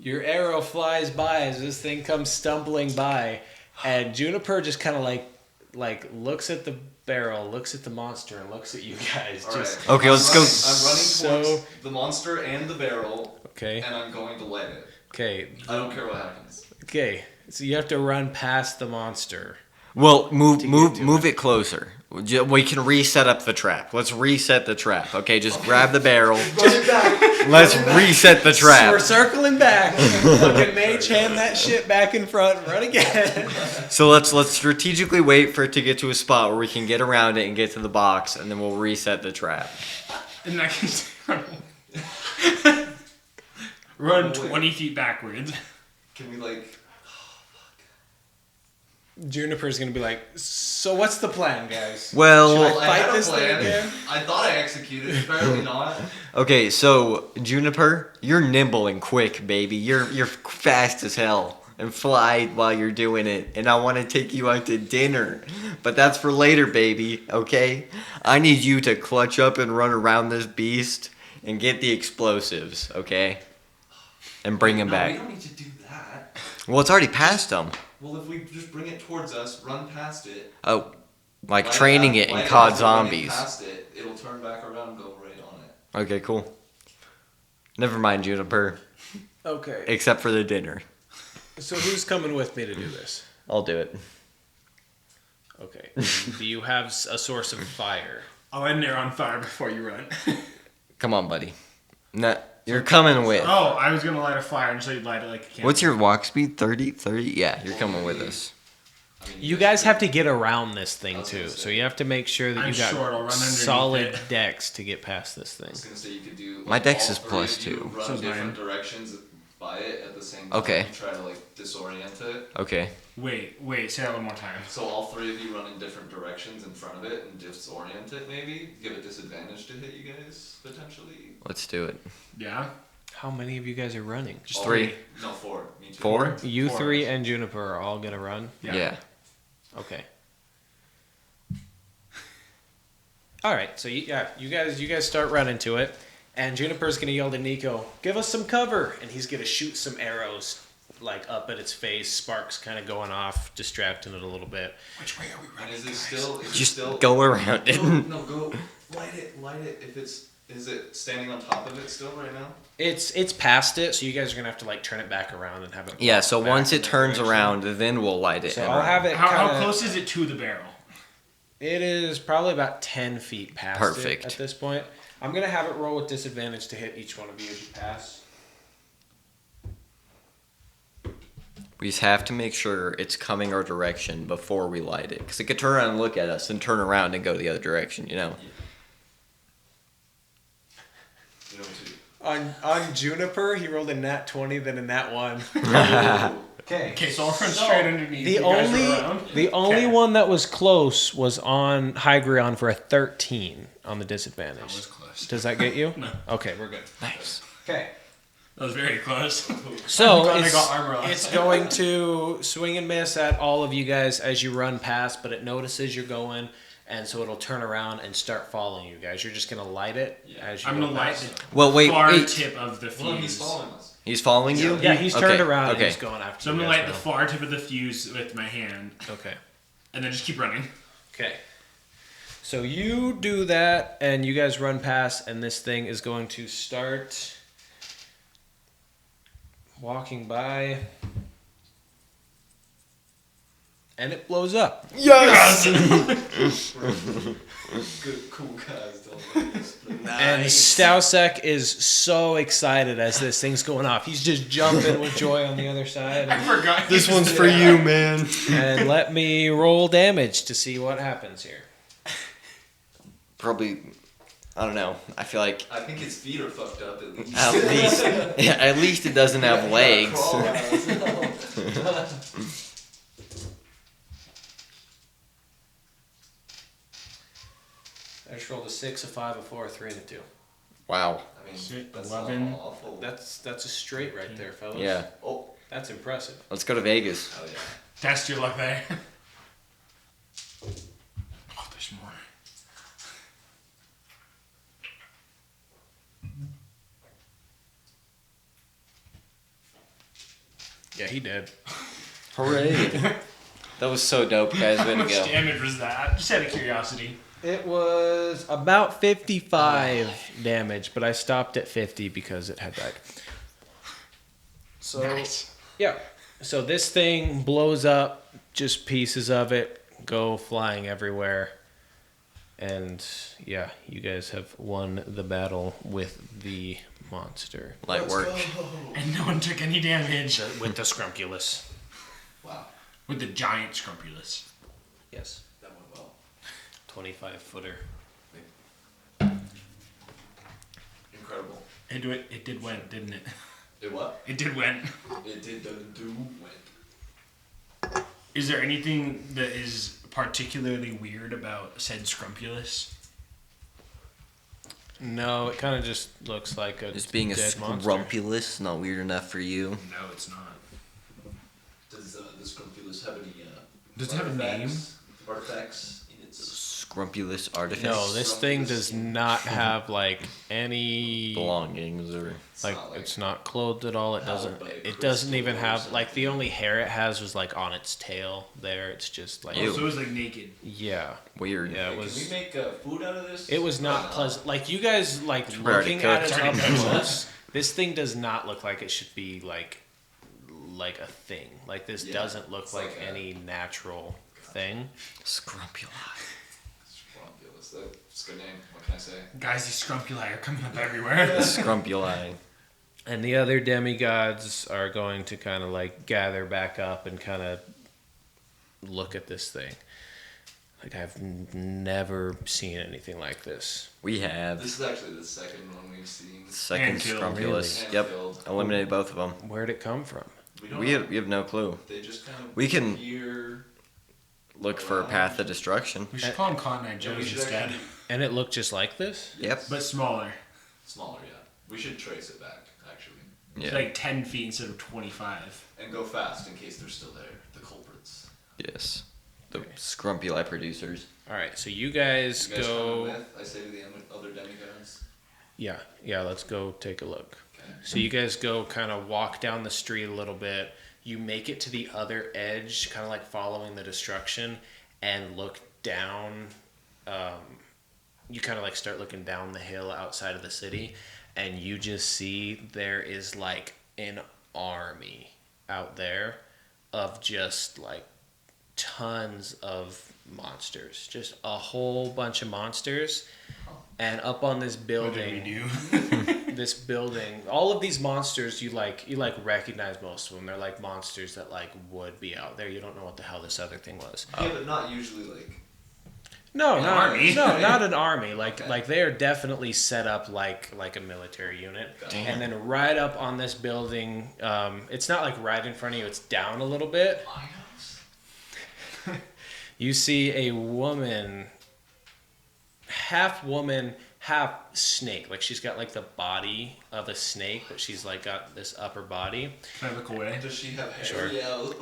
Your arrow flies by as this thing comes stumbling by, and Juniper just kind of like looks at the barrel, looks at the monster, and looks at you guys. All Just right. Okay, let's go. I'm running towards So- the monster and the barrel, okay, and I'm going to light it. okay, I don't care what happens. okay. So you have to run past the monster. Well, move to it closer. We can reset up the trap. Let's reset the trap. Okay, just grab the barrel. Run it back. Let's reset the So we're trap. circling back. Fucking mage hand that shit back in front. Run again. So let's strategically wait for it to get to a spot where we can get around it and get to the box, and then we'll reset the trap. And I can run 20 feet backwards. Can we like? Juniper's gonna be like, so what's the plan, guys? Well, Well, I fight had a this thing plan. again? I thought I executed. Apparently not. okay, so Juniper, you're nimble and quick, baby. You're fast as hell. and fly while you're doing it, and I want to take you out to dinner. But that's for later, baby, okay? I need you to clutch up and run around this beast and get the explosives, okay? And bring him No, back. we don't need to do that. Well, it's already past them. Well, if we just bring it towards us, run past it. Oh, like light training it light in COD as we're running Zombies. Past it, it'll turn back around and go right on it. Okay, cool. Never mind, Juniper. Okay. Except for the dinner. So who's coming with me to do this? I'll do it. Okay. Do you have a source of fire? I'll end there on fire before you run. Come on, buddy. No, you're coming with. Oh, I was gonna light a fire and so you'd light it like a candle. What's your walk speed? 30? 30? Yeah, you're coming with us. I mean, You guys have to get around this I thing was too, gonna so say. you have to make sure that I'm you got short, I'll run underneath solid it. decks to get past this I thing. was gonna say you could do. My dex all is three plus of you 2. Run So is different mine. directions by it at the same time. Okay. And try to like disorient it. Okay. Wait, say that one more time. So all three of you run in different directions in front of it and disorient it. Maybe give it disadvantage to hit you guys potentially. Let's do it. Yeah? How many of you guys are running? Just All 3. No, 4. Me too. 4? You Four. 3 and Juniper are all gonna run? Yeah. Okay. Alright, so you guys start running to it, and Juniper's gonna yell to Nico, "Give us some cover!" And he's gonna shoot some arrows like up at its face, sparks kinda going off, distracting it a little bit. Which way are we And running? is it still? Is Just it still, go around it. No, go. Light it. If it's. Is it standing on top of it still right now? It's past it, so you guys are gonna have to like turn it back around and have it. Yeah, walk so back once in it that turns direction. around, then we'll light it. So and I'll run. have it. How kinda- close is it to the barrel? It is probably about 10 feet past Perfect. it at this point. I'm gonna have it roll with disadvantage to hit each one of you as you pass. We just have to make sure it's coming our direction before we light it. Because it could turn around and look at us and turn around and go the other direction, you know? You know what to do. On Juniper, he rolled a nat 20, then a nat 1. Okay. Okay, so I'll run straight underneath. The You guys only are around. the only Okay. one that was close was on Hygrion for a 13 on the disadvantage. That was close. Does that get you? No. Okay, we're good. Nice. Okay. That was very close. So I'm glad I it's, got armor on. it's going to swing and miss at all of you guys as you run past, but it notices you're going, and so it'll turn around and start following you guys. You're just gonna light it Yeah. as you I'm go gonna light past. the Well, wait, far wait. tip of the fuse. Well, he's following us. He's following you? Yeah, he's turned Okay, around okay. and he's going after So I'm you gonna guys light the now. far tip of the fuse with my hand, Okay. and then just keep running. Okay. So you do that, and you guys run past, and this thing is going to start walking by, and it blows up. Yes! Good, cool guys don't like split. And Stausek is so excited as this thing's going off. He's just jumping with joy on the other side. I forgot. This you one's did for that. you, man. And let me roll damage to see what happens here. Probably, I don't know. I feel like I think his feet are fucked up at least. at least it doesn't have Yeah, legs. crawl around. I just rolled a 6, a 5, a 4, a 3, and a 2. Wow. I mean, Shit, that's 11. not awful. That's a straight right there, fellas. Yeah. Oh, That's impressive. Let's go to Vegas. hell yeah. Test your luck there. Oh, there's more. Yeah, he did. Hooray. That was so dope, guys. Way How to much go. damage was that? Just out of curiosity. It was about 55 damage, but I stopped at 50 because it had died. So, Nice. yeah. So this thing blows up, just pieces of it go flying everywhere. And yeah, you guys have won the battle with the monster. Light work. And no one took any damage. With the Scrumculus. Wow, With the giant Scrumpulus. Yes. that went well. 25-footer. Incredible. It did win, didn't it? It what? It did win. It did do went. Is there anything that is particularly weird about said Scrumpulus? No, it kind of just looks like a Just being a dead monster. scrumpulous, not weird enough for you. No, it's not. Does the Scrumpulus have any Does it have a name? Artifacts in its Scrumpulous artifice. No, this thing does not have like any belongings or like not, like, it's not clothed at all. It powered doesn't. by a It doesn't even crystal or have like the only hair it has was like on its tail. There, it's just like Ew. So it was like naked. yeah, weird. yeah. It Can we was. make food out of this? It was Probably not pleasant. Like you guys like already looking at cooked. it up It's already close. This thing does not look like it should be like a thing. Like this Yeah, doesn't look it's like like a- any natural thing. Scrumpuli. Scrumpulus. That's a good name. What can I say? Guys, these scrumpuli are coming up everywhere. Scrumpuli. And the other demigods are going to kind of like gather back up and kind of look at this thing. Like I've never seen anything like this. We have This is actually the second one we've seen. second And killed. Scrumpulus. And Yep. killed. Eliminated both of them. Where'd it come from? We don't We know. have no clue. They just kind of We can- appear. Look for a path of destruction. We should call him Continent Yeah, we Joe's should instead. actually And it looked just like this? Yep. But smaller. smaller, yeah. We should trace it back actually, Yeah. Like 10 feet instead of 25. and go fast in case they're still there. The culprits. Yes. The Scrumpuli producers. All right, so you guys, You guys go. coming with? I say to the other demigods. Yeah, let's go take a look. Okay. So you guys go kind of walk down the street a little bit. You make it to the other edge, kind of like following the destruction, and look down. You kind of like start looking down the hill outside of the city, and you just see there is like an army out there of just like tons of monsters, just a whole bunch of monsters. And up on this What building, did we do? this building, all of these monsters you recognize most of them. They're like monsters that like would be out there. You don't know what the hell this other thing was. Yeah, but not usually like. No, An not army. no, not an army. Okay. Like they are definitely set up like a military unit. Damn. And then right up on this building, it's not like right in front of you. It's down a little bit. You see a woman, half snake. Like she's got like the body of a snake, but she's like got this upper body. Can I look away? Does she have hair? Sure. Yeah.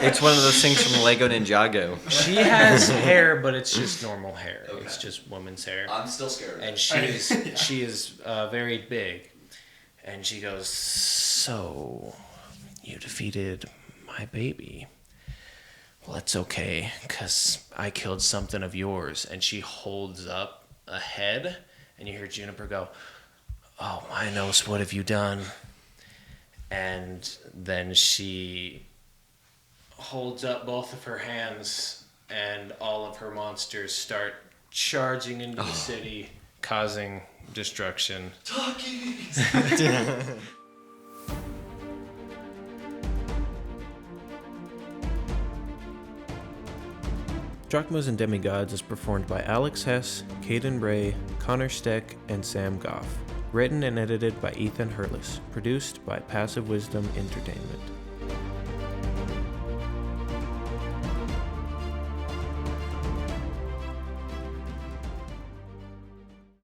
It's one of those things from Lego Ninjago. She has hair, but it's just normal hair. Okay. It's just woman's hair. I'm still scared. And she is very big, and she goes, "So, you defeated my baby. Well, it's okay, 'cause I killed something of yours." And she holds up a head, and you hear Juniper go, "Oh, my nose, what have you done?" And then she holds up both of her hands, and all of her monsters start charging into the city, causing destruction. Talkies. Drachmas and Demigods is performed by Alex Hess, Caden Bray, Connor Steck, and Sam Goff. Written and edited by Ethan Hurlis. Produced by Passive Wisdom Entertainment.